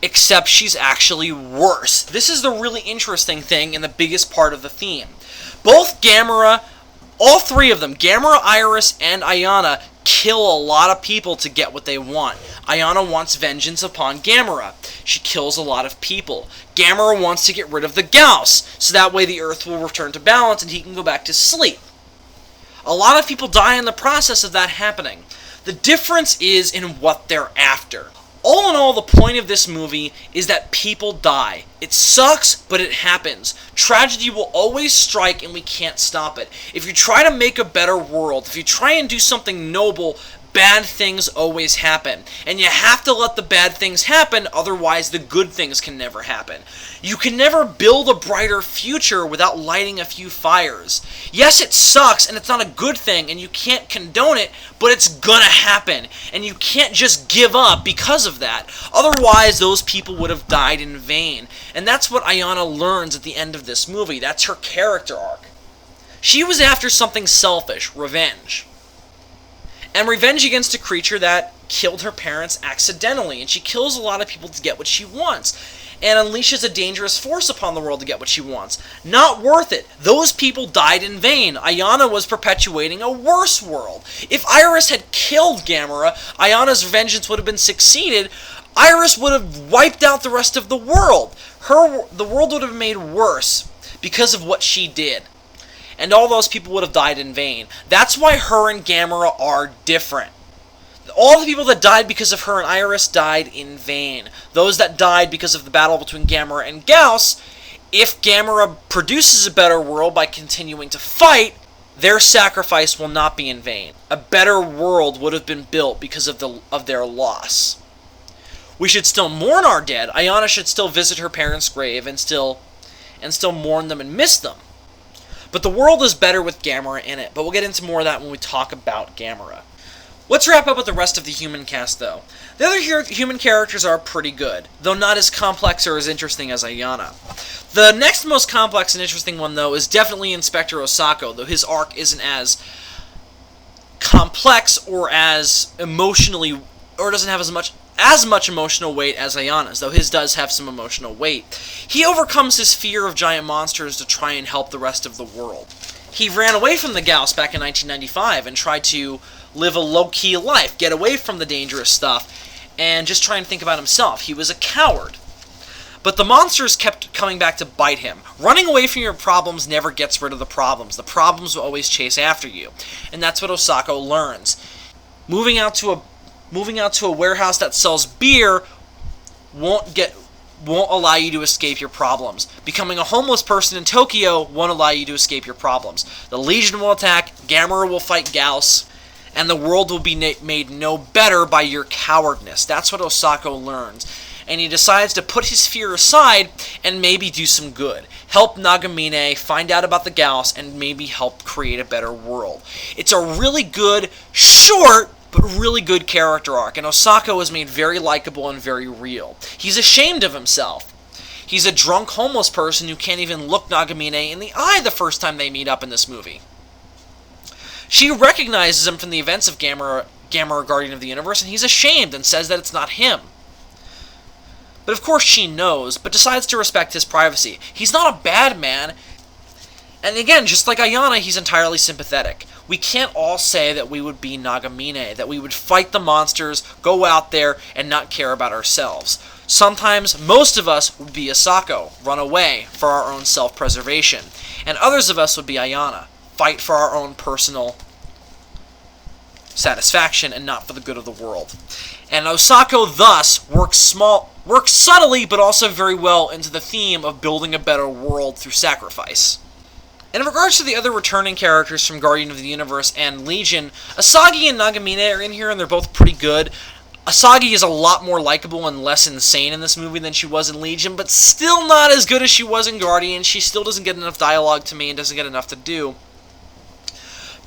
Except she's actually worse. This is the really interesting thing and the biggest part of the theme. Both Gamera, all three of them, Gamera, Iris, and Ayana, kill a lot of people to get what they want. Ayana wants vengeance upon Gamera. She kills a lot of people. Gamera wants to get rid of the Gauss, so that way the Earth will return to balance and he can go back to sleep. A lot of people die in the process of that happening. The difference is in what they're after. All in all, the point of this movie is that people die. It sucks, but it happens. Tragedy will always strike, and we can't stop it. If you try to make a better world, if you try and do something noble, bad things always happen. And you have to let the bad things happen, otherwise the good things can never happen. You can never build a brighter future without lighting a few fires. Yes, it sucks, and it's not a good thing, and you can't condone it, but it's gonna happen. And you can't just give up because of that. Otherwise, those people would have died in vain. And that's what Ayana learns at the end of this movie. That's her character arc. She was after something selfish, revenge. And revenge against a creature that killed her parents accidentally. And she kills a lot of people to get what she wants. And unleashes a dangerous force upon the world to get what she wants. Not worth it. Those people died in vain. Ayana was perpetuating a worse world. If Iris had killed Gamera, Ayana's vengeance would have been succeeded. Iris would have wiped out the rest of the world. The world would have been made worse because of what she did. And all those people would have died in vain. That's why her and Gamera are different. All the people that died because of her and Iris died in vain. Those that died because of the battle between Gamera and Gauss, if Gamera produces a better world by continuing to fight, their sacrifice will not be in vain. A better world would have been built because of their loss. We should still mourn our dead. Ayana should still visit her parents' grave and still mourn them and miss them. But the world is better with Gamera in it. But we'll get into more of that when we talk about Gamera. Let's wrap up with the rest of the human cast, though. The other human characters are pretty good, though not as complex or as interesting as Ayana. The next most complex and interesting one, though, is definitely Inspector Osako, though his arc isn't as complex or as emotionally, or doesn't have as much emotional weight as Ayana's, though his does have some emotional weight. He overcomes his fear of giant monsters to try and help the rest of the world. He ran away from the Gauss back in 1995 and tried to live a low-key life, get away from the dangerous stuff, and just try and think about himself. He was a coward. But the monsters kept coming back to bite him. Running away from your problems never gets rid of the problems. The problems will always chase after you. And that's what Osako learns. Moving out to a warehouse that sells beer won't allow you to escape your problems. Becoming a homeless person in Tokyo won't allow you to escape your problems. The Legion will attack, Gamera will fight Gauss, and the world will be made no better by your cowardness. That's what Osako learns. And he decides to put his fear aside and maybe do some good. Help Nagamine find out about the Gauss and maybe help create a better world. It's a really good, short, but really good character arc, and Osako is made very likable and very real. He's ashamed of himself. He's a drunk homeless person who can't even look Nagamine in the eye the first time they meet up in this movie. She recognizes him from the events of Gamera Guardian of the Universe, and he's ashamed and says that it's not him. But of course she knows, but decides to respect his privacy. He's not a bad man, and again, just like Ayana, he's entirely sympathetic. We can't all say that we would be Nagamine, that we would fight the monsters, go out there, and not care about ourselves. Sometimes, most of us would be Osako, run away for our own self-preservation. And others of us would be Ayana, fight for our own personal satisfaction and not for the good of the world. And Osako, thus, works subtly, but also very well into the theme of building a better world through sacrifice. And in regards to the other returning characters from Guardian of the Universe and Legion, Asagi and Nagamine are in here, and they're both pretty good. Asagi is a lot more likable and less insane in this movie than she was in Legion, but still not as good as she was in Guardian. She still doesn't get enough dialogue to me and doesn't get enough to do.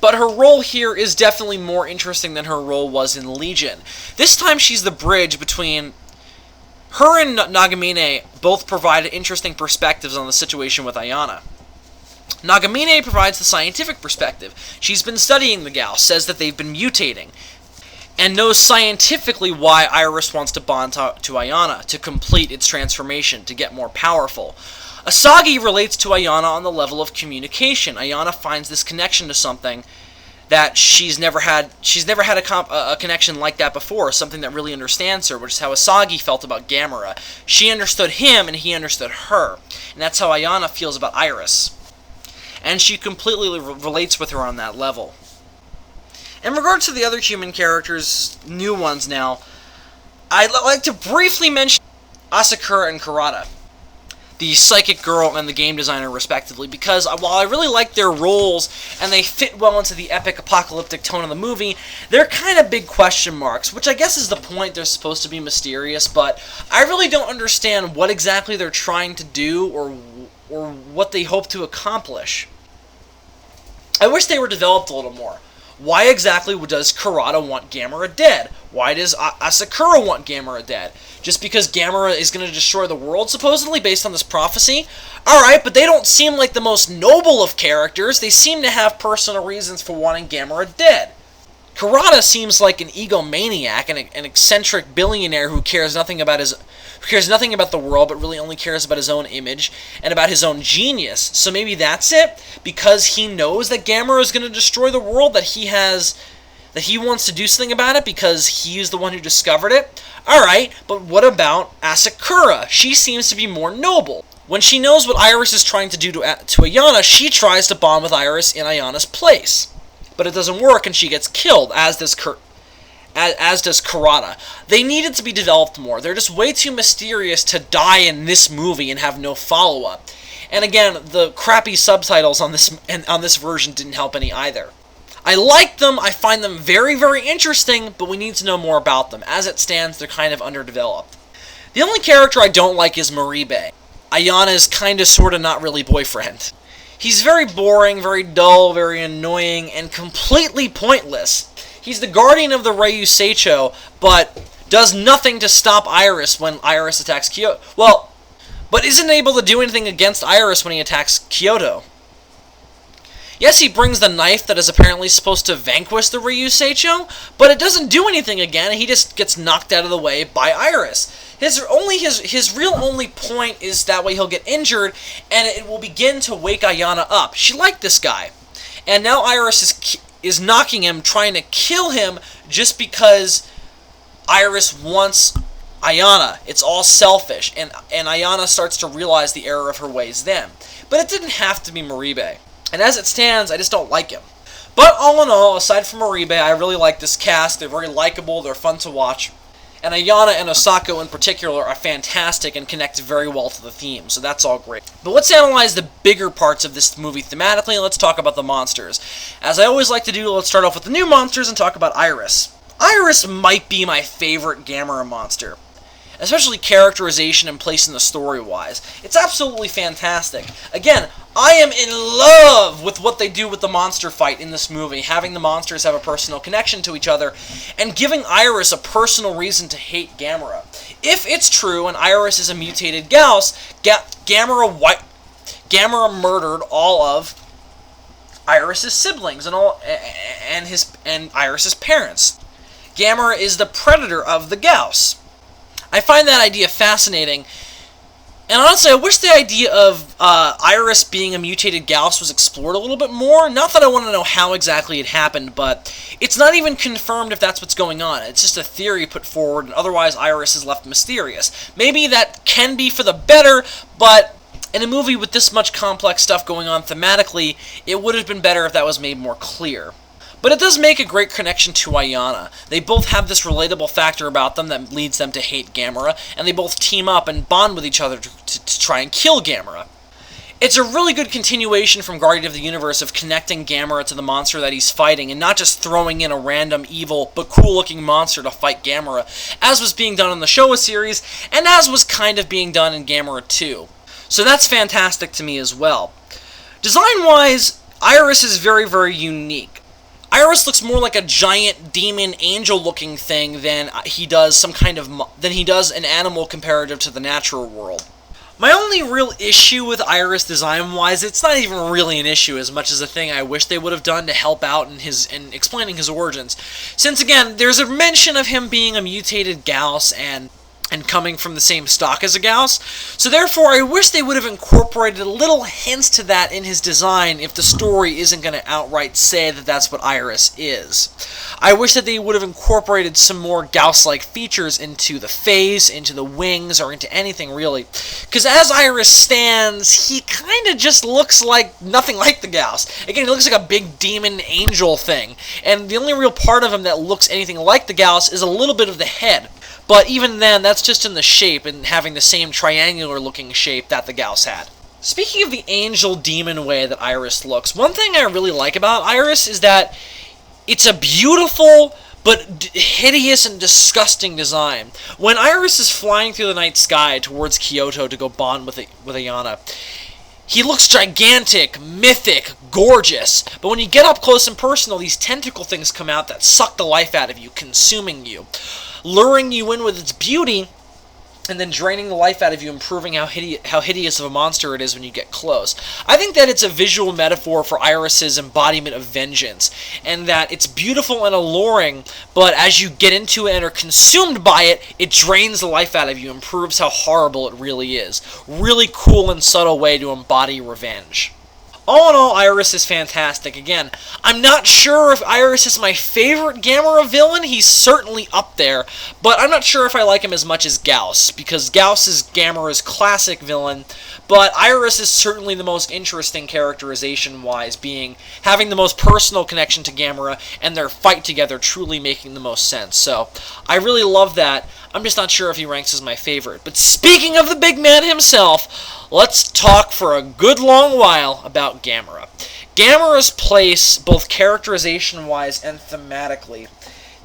But her role here is definitely more interesting than her role was in Legion. This time she's the bridge between her and Nagamine. Both provide interesting perspectives on the situation with Ayana. Nagamine provides the scientific perspective. She's been studying the Gauss, says that they've been mutating, and knows scientifically why Iris wants to bond to Ayana, to complete its transformation, to get more powerful. Asagi relates to Ayana on the level of communication. Ayana finds this connection to something that she's never had a connection like that before, something that really understands her, which is how Asagi felt about Gamera. She understood him, and he understood her. And that's how Ayana feels about Iris. And she completely relates with her on that level. In regards to the other human characters, new ones now, I'd like to briefly mention Asakura and Kurata, the psychic girl and the game designer respectively, because while I really like their roles and they fit well into the epic apocalyptic tone of the movie, they're kind of big question marks, which I guess is the point. They're supposed to be mysterious, but I really don't understand what exactly they're trying to do or what they hope to accomplish. I wish they were developed a little more. Why exactly does Kurata want Gamera dead? Why does Asakura want Gamera dead? Just because Gamera is going to destroy the world, supposedly, based on this prophecy? Alright, but they don't seem like the most noble of characters. They seem to have personal reasons for wanting Gamera dead. Kurata seems like an egomaniac, an eccentric billionaire who cares nothing about the world, but really only cares about his own image and about his own genius. So maybe that's it, because he knows that Gamera is going to destroy the world, that he wants to do something about it because he is the one who discovered it. Alright, but what about Asakura? She seems to be more noble. When she knows what Iris is trying to do to Ayana, she tries to bond with Iris in Ayana's place. But it doesn't work, and she gets killed, as does Kurata. They needed to be developed more. They're just way too mysterious to die in this movie and have no follow-up. And again, the crappy subtitles on this version didn't help any either. I like them, I find them very, very interesting, but we need to know more about them. As it stands, they're kind of underdeveloped. The only character I don't like is Maribe, Ayana's kinda sorta not really boyfriend. He's very boring, very dull, very annoying, and completely pointless. He's the guardian of the Ryu Seicho, but does nothing to stop Iris when Iris attacks Kyoto. Well, but isn't able to do anything against Iris when he attacks Kyoto. Yes, he brings the knife that is apparently supposed to vanquish the Ryu Seicho, but it doesn't do anything again, he just gets knocked out of the way by Iris. His real only point is that way he'll get injured, and it will begin to wake Ayana up. She liked this guy. And now Iris is knocking him, trying to kill him, just because Iris wants Ayana. It's all selfish, and Ayana starts to realize the error of her ways then. But it didn't have to be Maribe. And as it stands, I just don't like him. But all in all, aside from Maribe, I really like this cast. They're very likable, they're fun to watch. And Ayana and Osako in particular are fantastic and connect very well to the theme, so that's all great. But let's analyze the bigger parts of this movie thematically, and let's talk about the monsters. As I always like to do, let's start off with the new monsters and talk about Iris. Iris might be my favorite Gamera monster, especially characterization and place in the story-wise. It's absolutely fantastic. Again, I am in love with what they do with the monster fight in this movie, having the monsters have a personal connection to each other, and giving Iris a personal reason to hate Gamera. If it's true, and Iris is a mutated Gauss, Gamera murdered all of Iris' siblings and Iris' parents. Gamera is the predator of the Gauss. I find that idea fascinating, and honestly, I wish the idea of Iris being a mutated Gauss was explored a little bit more. Not that I want to know how exactly it happened, but it's not even confirmed if that's what's going on. It's just a theory put forward, and otherwise Iris is left mysterious. Maybe that can be for the better, but in a movie with this much complex stuff going on thematically, it would have been better if that was made more clear. But it does make a great connection to Ayana. They both have this relatable factor about them that leads them to hate Gamera, and they both team up and bond with each other to try and kill Gamera. It's a really good continuation from Guardian of the Universe of connecting Gamera to the monster that he's fighting, and not just throwing in a random evil but cool-looking monster to fight Gamera, as was being done in the Showa series, and as was kind of being done in Gamera 2. So that's fantastic to me as well. Design-wise, Iris is very, very unique. Iris looks more like a giant demon angel-looking thing than he does an animal comparative to the natural world. My only real issue with Iris design-wise, it's not even really an issue as much as a thing I wish they would have done to help out in explaining his origins. Since again, there's a mention of him being a mutated Gauss and coming from the same stock as a Gauss, so therefore I wish they would have incorporated little hints to that in his design if the story isn't going to outright say that that's what Iris is. I wish that they would have incorporated some more Gauss-like features into the face, into the wings, or into anything really, because as Iris stands, he kind of just looks like nothing like the Gauss. Again, he looks like a big demon angel thing, and the only real part of him that looks anything like the Gauss is a little bit of the head. But even then, that's just in the shape and having the same triangular-looking shape that the Gauss had. Speaking of the angel-demon way that Iris looks, one thing I really like about Iris is that it's a beautiful but hideous and disgusting design. When Iris is flying through the night sky towards Kyoto to go bond with Ayana, he looks gigantic, mythic, gorgeous, but when you get up close and personal, these tentacle things come out that suck the life out of you, consuming you, luring you in with its beauty, and then draining the life out of you, improving how hideous of a monster it is when you get close. I think that it's a visual metaphor for Iris's embodiment of vengeance, and that it's beautiful and alluring, but as you get into it and are consumed by it, it drains the life out of you, improves how horrible it really is. Really cool and subtle way to embody revenge. All in all, Iris is fantastic. Again, I'm not sure if Iris is my favorite Gamera villain. He's certainly up there, but I'm not sure if I like him as much as Gauss, because Gauss is Gamera's classic villain, but Iris is certainly the most interesting characterization-wise, having the most personal connection to Gamera, and their fight together truly making the most sense. So, I really love that. I'm just not sure if he ranks as my favorite. But speaking of the big man himself, let's talk for a good long while about Gamera. Gamera's place, both characterization-wise and thematically,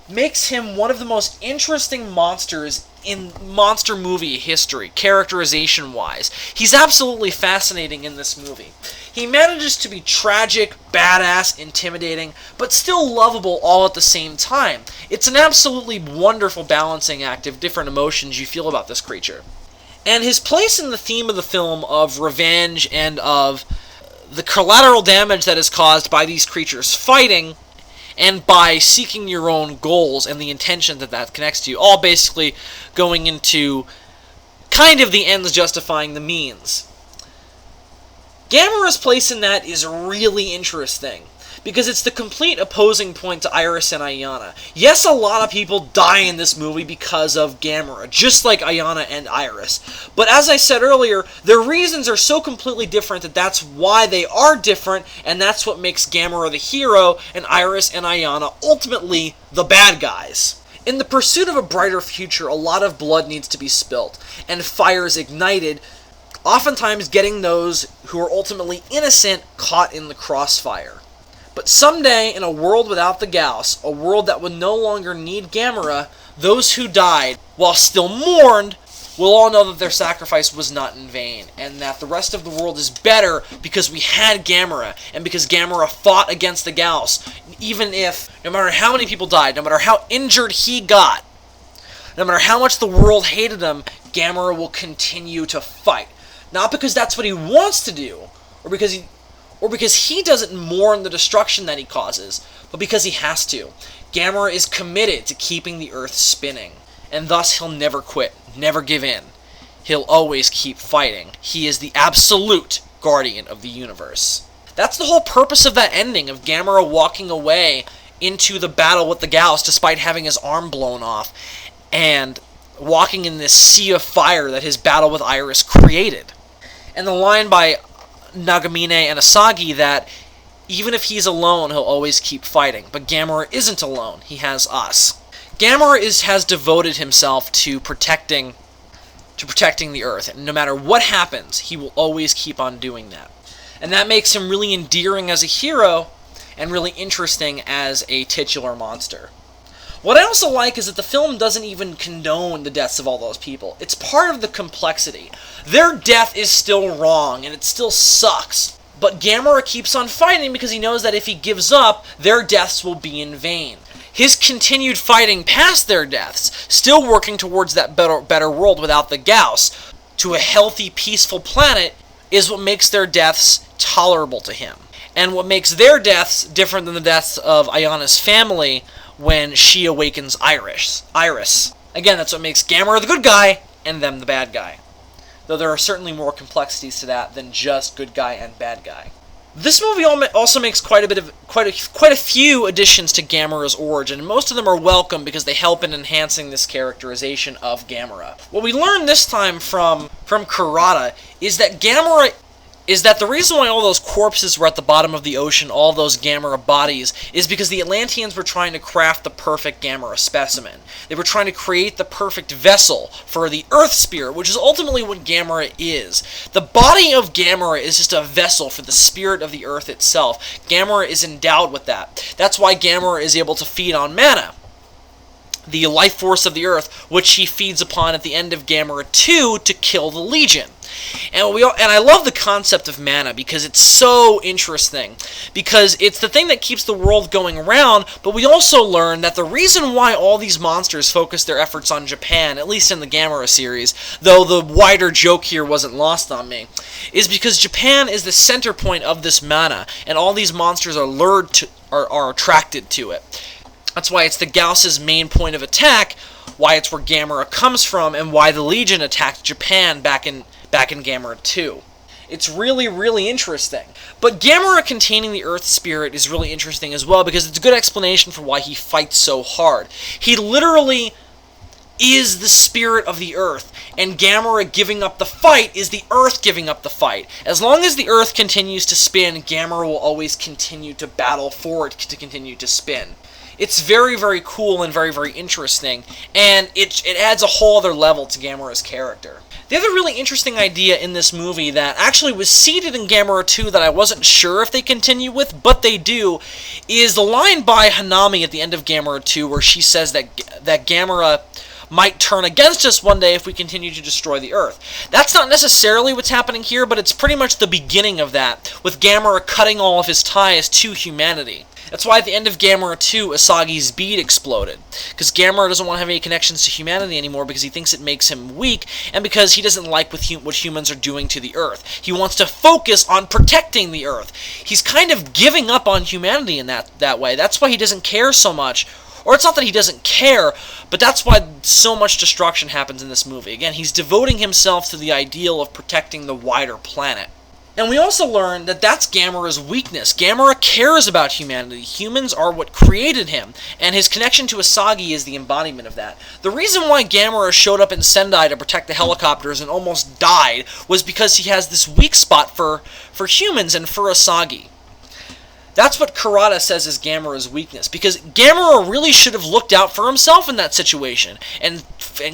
makes him one of the most interesting monsters in monster movie history, characterization-wise. He's absolutely fascinating in this movie. He manages to be tragic, badass, intimidating, but still lovable all at the same time. It's an absolutely wonderful balancing act of different emotions you feel about this creature. And his place in the theme of the film of revenge and of the collateral damage that is caused by these creatures fighting and by seeking your own goals and the intention that connects to you, all basically going into kind of the ends justifying the means. Gamera's place in that is really interesting, because it's the complete opposing point to Iris and Ayana. Yes, a lot of people die in this movie because of Gamera, just like Ayana and Iris. But as I said earlier, their reasons are so completely different that that's why they are different, and that's what makes Gamera the hero, and Iris and Ayana ultimately the bad guys. In the pursuit of a brighter future, a lot of blood needs to be spilt, and fires ignited, oftentimes getting those who are ultimately innocent caught in the crossfire. But someday, in a world without the Gauss, a world that would no longer need Gamera, those who died, while still mourned, will all know that their sacrifice was not in vain, and that the rest of the world is better because we had Gamera, and because Gamera fought against the Gauss, even if, no matter how many people died, no matter how injured he got, no matter how much the world hated him, Gamera will continue to fight. Not because that's what he wants to do, or because he doesn't mourn the destruction that he causes, but because he has to. Gamera is committed to keeping the Earth spinning, and thus he'll never quit, never give in. He'll always keep fighting. He is the absolute guardian of the universe. That's the whole purpose of that ending, of Gamera walking away into the battle with the Gauss despite having his arm blown off, and walking in this sea of fire that his battle with Iris created. And the line by Nagamine and Asagi that even if he's alone, he'll always keep fighting. But Gamera isn't alone. He has us. Gamera has devoted himself to protecting the Earth. And no matter what happens, he will always keep on doing that. And that makes him really endearing as a hero and really interesting as a titular monster. What I also like is that the film doesn't even condone the deaths of all those people. It's part of the complexity. Their death is still wrong, and it still sucks. But Gamera keeps on fighting because he knows that if he gives up, their deaths will be in vain. His continued fighting past their deaths, still working towards that better world without the Gauss, to a healthy, peaceful planet, is what makes their deaths tolerable to him. And what makes their deaths different than the deaths of Ayana's family when she awakens Iris. Again, that's what makes Gamera the good guy and them the bad guy. Though there are certainly more complexities to that than just good guy and bad guy. This movie also makes quite a few additions to Gamera's origin, and most of them are welcome because they help in enhancing this characterization of Gamera. What we learn this time from Kurata is that the reason why all those corpses were at the bottom of the ocean, all those Gamera bodies, is because the Atlanteans were trying to craft the perfect Gamera specimen. They were trying to create the perfect vessel for the Earth Spirit, which is ultimately what Gamera is. The body of Gamera is just a vessel for the spirit of the Earth itself. Gamera is endowed with that. That's why Gamera is able to feed on mana, the life force of the Earth, which he feeds upon at the end of Gamera 2 to kill the Legion. And I love the concept of mana because it's so interesting. Because it's the thing that keeps the world going around, but we also learn that the reason why all these monsters focus their efforts on Japan, at least in the Gamera series, though the wider joke here wasn't lost on me, is because Japan is the center point of this mana, and all these monsters are attracted to it. That's why it's the Gauss's main point of attack, why it's where Gamera comes from, and why the Legion attacked Japan back in Gamera 2. It's really, really interesting. But Gamera containing the Earth Spirit is really interesting as well because it's a good explanation for why he fights so hard. He literally is the spirit of the Earth, and Gamera giving up the fight is the Earth giving up the fight. As long as the Earth continues to spin, Gamera will always continue to battle for it to continue to spin. It's very, very cool and very, very interesting, and it adds a whole other level to Gamera's character. The other really interesting idea in this movie that actually was seeded in Gamera 2 that I wasn't sure if they continue with, but they do, is the line by Hanami at the end of Gamera 2 where she says that Gamera might turn against us one day if we continue to destroy the Earth. That's not necessarily what's happening here, but it's pretty much the beginning of that, with Gamera cutting all of his ties to humanity. That's why at the end of Gamera 2, Asagi's bead exploded. Because Gamera doesn't want to have any connections to humanity anymore because he thinks it makes him weak, and because he doesn't like what humans are doing to the Earth. He wants to focus on protecting the Earth. He's kind of giving up on humanity in that way. That's why he doesn't care so much. Or it's not that he doesn't care, but that's why so much destruction happens in this movie. Again, he's devoting himself to the ideal of protecting the wider planet. And we also learn that that's Gamera's weakness. Gamera cares about humanity. Humans are what created him, and his connection to Asagi is the embodiment of that. The reason why Gamera showed up in Sendai to protect the helicopters and almost died was because he has this weak spot for humans and for Asagi. That's what Kurata says is Gamera's weakness, because Gamera really should have looked out for himself in that situation and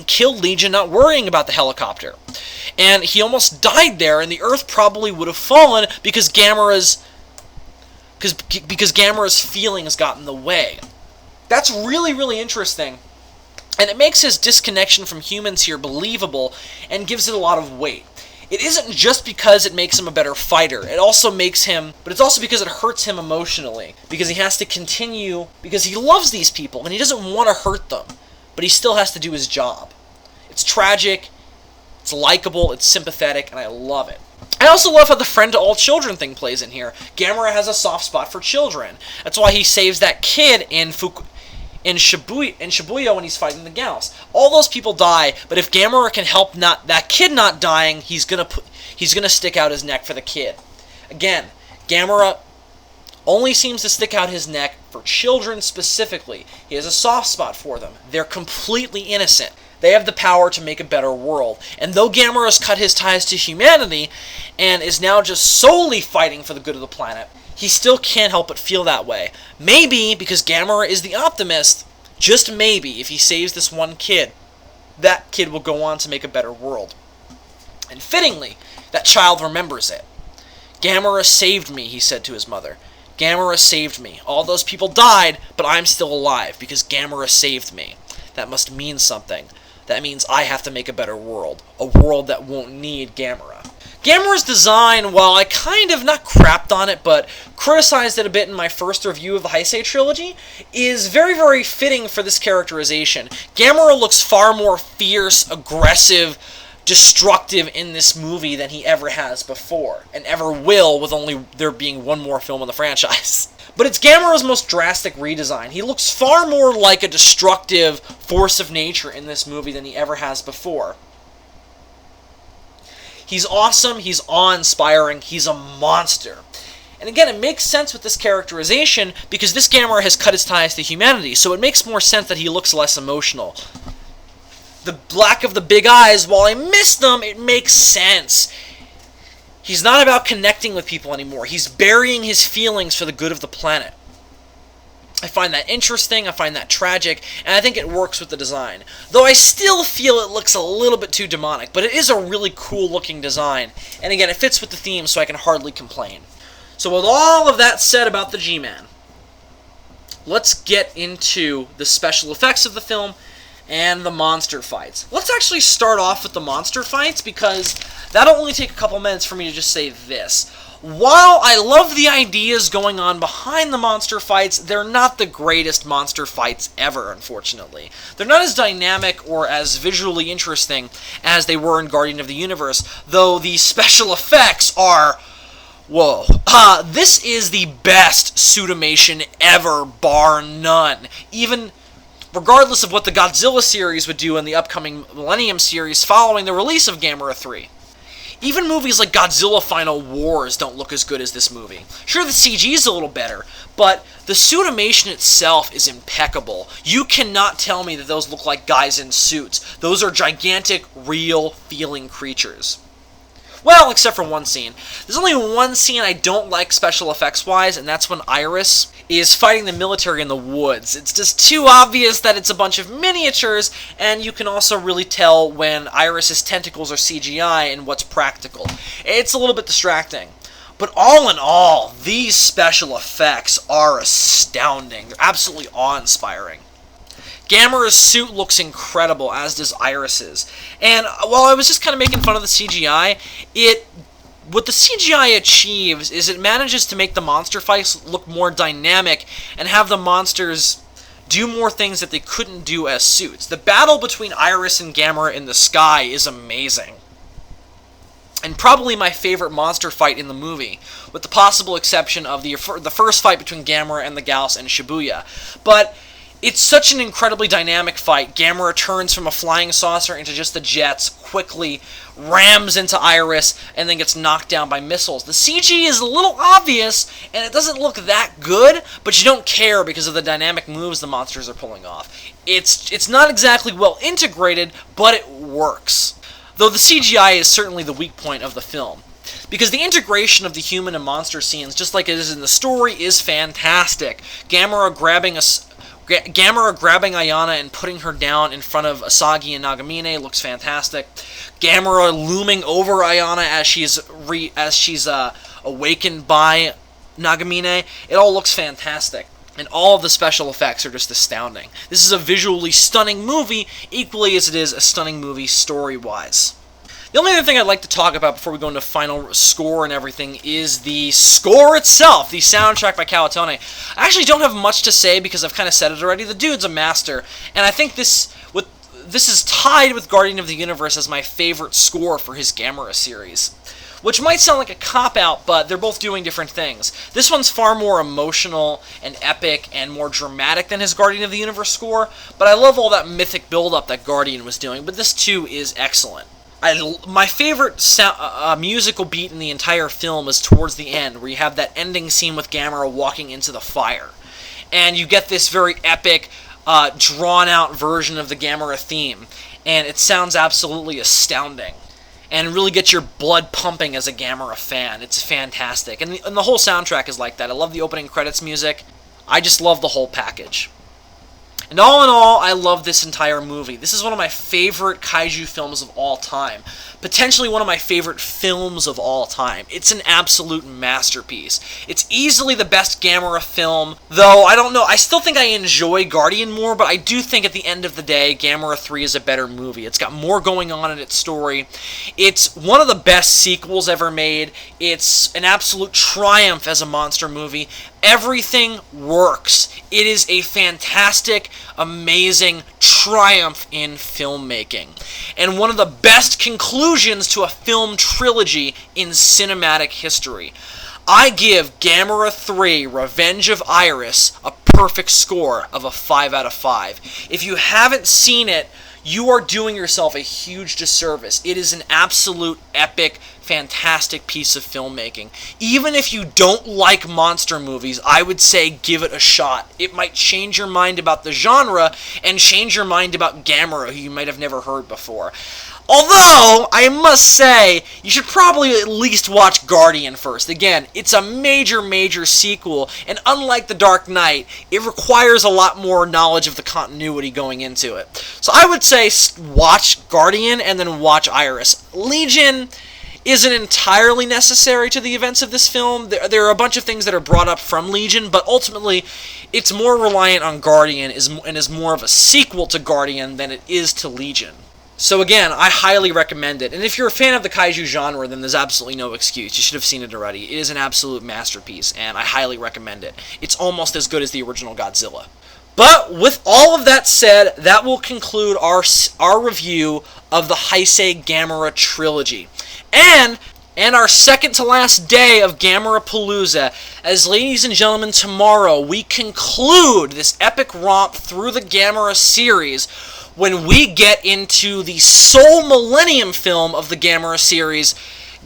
killed Legion, not worrying about the helicopter. And he almost died there, and the Earth probably would have fallen because Gamera's feelings got in the way. That's really, really interesting, and it makes his disconnection from humans here believable and gives it a lot of weight. It isn't just because it makes him a better fighter. It also makes him, but it's also because it hurts him emotionally. Because he has to continue, because he loves these people, and he doesn't want to hurt them. But he still has to do his job. It's tragic, it's likable, it's sympathetic, and I love it. I also love how the friend to all children thing plays in here. Gamera has a soft spot for children. That's why he saves that kid in Shibuya when he's fighting the Gauss. All those people die, but if Gamera can help that kid not dying, he's gonna stick out his neck for the kid. Again, Gamera only seems to stick out his neck for children specifically. He has a soft spot for them. They're completely innocent. They have the power to make a better world. And though Gamera's cut his ties to humanity and is now just solely fighting for the good of the planet, he still can't help but feel that way. Maybe because Gamera is the optimist, just maybe, if he saves this one kid, that kid will go on to make a better world. And fittingly, that child remembers it. Gamera saved me, he said to his mother. Gamera saved me. All those people died, but I'm still alive because Gamera saved me. That must mean something. That means I have to make a better world. A world that won't need Gamera. Gamera's design, while I kind of, not crapped on it, but criticized it a bit in my first review of the Heisei trilogy, is very, very fitting for this characterization. Gamera looks far more fierce, aggressive, destructive in this movie than he ever has before, and ever will, with only there being one more film in the franchise. But it's Gamera's most drastic redesign. He looks far more like a destructive force of nature in this movie than he ever has before. He's awesome, he's awe-inspiring, he's a monster. And again, it makes sense with this characterization because this Gamera has cut his ties to humanity, so it makes more sense that he looks less emotional. The lack of the big eyes, while I miss them, it makes sense. He's not about connecting with people anymore. He's burying his feelings for the good of the planet. I find that interesting, I find that tragic, and I think it works with the design. Though I still feel it looks a little bit too demonic, but it is a really cool looking design. And again, it fits with the theme, so I can hardly complain. So with all of that said about the G-Man, let's get into the special effects of the film and the monster fights. Let's actually start off with the monster fights, because that'll only take a couple minutes for me to just say this. While I love the ideas going on behind the monster fights, they're not the greatest monster fights ever, unfortunately. They're not as dynamic or as visually interesting as they were in Guardian of the Universe, though the special effects are... whoa. This is the best suitimation ever, bar none. Even regardless of what the Godzilla series would do in the upcoming Millennium series following the release of Gamera 3. Even movies like Godzilla Final Wars don't look as good as this movie. Sure, the CG is a little better, but the suitimation itself is impeccable. You cannot tell me that those look like guys in suits. Those are gigantic, real, feeling creatures. Well, except for one scene. There's only one scene I don't like special effects-wise, and that's when Iris is fighting the military in the woods. It's just too obvious that it's a bunch of miniatures, and you can also really tell when Iris's tentacles are CGI and what's practical. It's a little bit distracting. But all in all, these special effects are astounding. They're absolutely awe-inspiring. Gamera's suit looks incredible, as does Iris's. And while I was just kind of making fun of the CGI, what the CGI achieves is it manages to make the monster fights look more dynamic and have the monsters do more things that they couldn't do as suits. The battle between Iris and Gamera in the sky is amazing. And probably my favorite monster fight in the movie, with the possible exception of the first fight between Gamera and the Gauss and Shibuya. But it's such an incredibly dynamic fight. Gamera turns from a flying saucer into just the jets, quickly rams into Iris, and then gets knocked down by missiles. The CG is a little obvious, and it doesn't look that good, but you don't care because of the dynamic moves the monsters are pulling off. It's not exactly well integrated, but it works. Though the CGI is certainly the weak point of the film. Because the integration of the human and monster scenes, just like it is in the story, is fantastic. Gamera grabbing Ayana and putting her down in front of Asagi and Nagamine looks fantastic. Gamera looming over Ayana as she's awakened by Nagamine. It all looks fantastic. And all of the special effects are just astounding. This is a visually stunning movie, equally as it is a stunning movie story-wise. The only other thing I'd like to talk about before we go into final score and everything is the score itself, the soundtrack by Kawatone. I actually don't have much to say because I've kind of said it already. The dude's a master, and I think this is tied with Guardian of the Universe as my favorite score for his Gamera series. Which might sound like a cop-out, but they're both doing different things. This one's far more emotional and epic and more dramatic than his Guardian of the Universe score, but I love all that mythic build-up that Guardian was doing, but this too is excellent. My favorite musical beat in the entire film is towards the end, where you have that ending scene with Gamera walking into the fire. And you get this very epic, drawn-out version of the Gamera theme, and it sounds absolutely astounding. And really gets your blood pumping as a Gamera fan. It's fantastic. And the whole soundtrack is like that. I love the opening credits music. I just love the whole package. And all in all, I love this entire movie. This is one of my favorite kaiju films of all time. Potentially one of my favorite films of all time. It's an absolute masterpiece. It's easily the best Gamera film, though I don't know. I still think I enjoy Guardian more, but I do think at the end of the day, Gamera 3 is a better movie. It's got more going on in its story. It's one of the best sequels ever made. It's an absolute triumph as a monster movie. Everything works. It is a fantastic, amazing triumph in filmmaking. And one of the best conclusions to a film trilogy in cinematic history. I give Gamera 3, Revenge of Iris, a perfect score of a 5 out of 5. If you haven't seen it, you are doing yourself a huge disservice. It is an absolute epic, fantastic piece of filmmaking. Even if you don't like monster movies, I would say give it a shot. It might change your mind about the genre and change your mind about Gamera, who you might have never heard before. Although, I must say, you should probably at least watch Guardian first. Again, it's a major, major sequel, and unlike The Dark Knight, it requires a lot more knowledge of the continuity going into it. So I would say watch Guardian and then watch Iris. Legion isn't entirely necessary to the events of this film. There are a bunch of things that are brought up from Legion, but ultimately, it's more reliant on Guardian and is more of a sequel to Guardian than it is to Legion. So again, I highly recommend it. And if you're a fan of the kaiju genre, then there's absolutely no excuse. You should have seen it already. It is an absolute masterpiece, and I highly recommend it. It's almost as good as the original Godzilla. But with all of that said, that will conclude our review of the Heisei Gamera trilogy. And our second to last day of Gamera Palooza, as ladies and gentlemen, tomorrow we conclude this epic romp through the Gamera series when we get into the sole Millennium film of the Gamera series,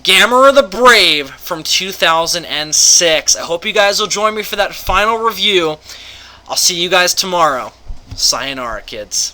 Gamera the Brave from 2006. I hope you guys will join me for that final review. I'll see you guys tomorrow. Sayonara, kids.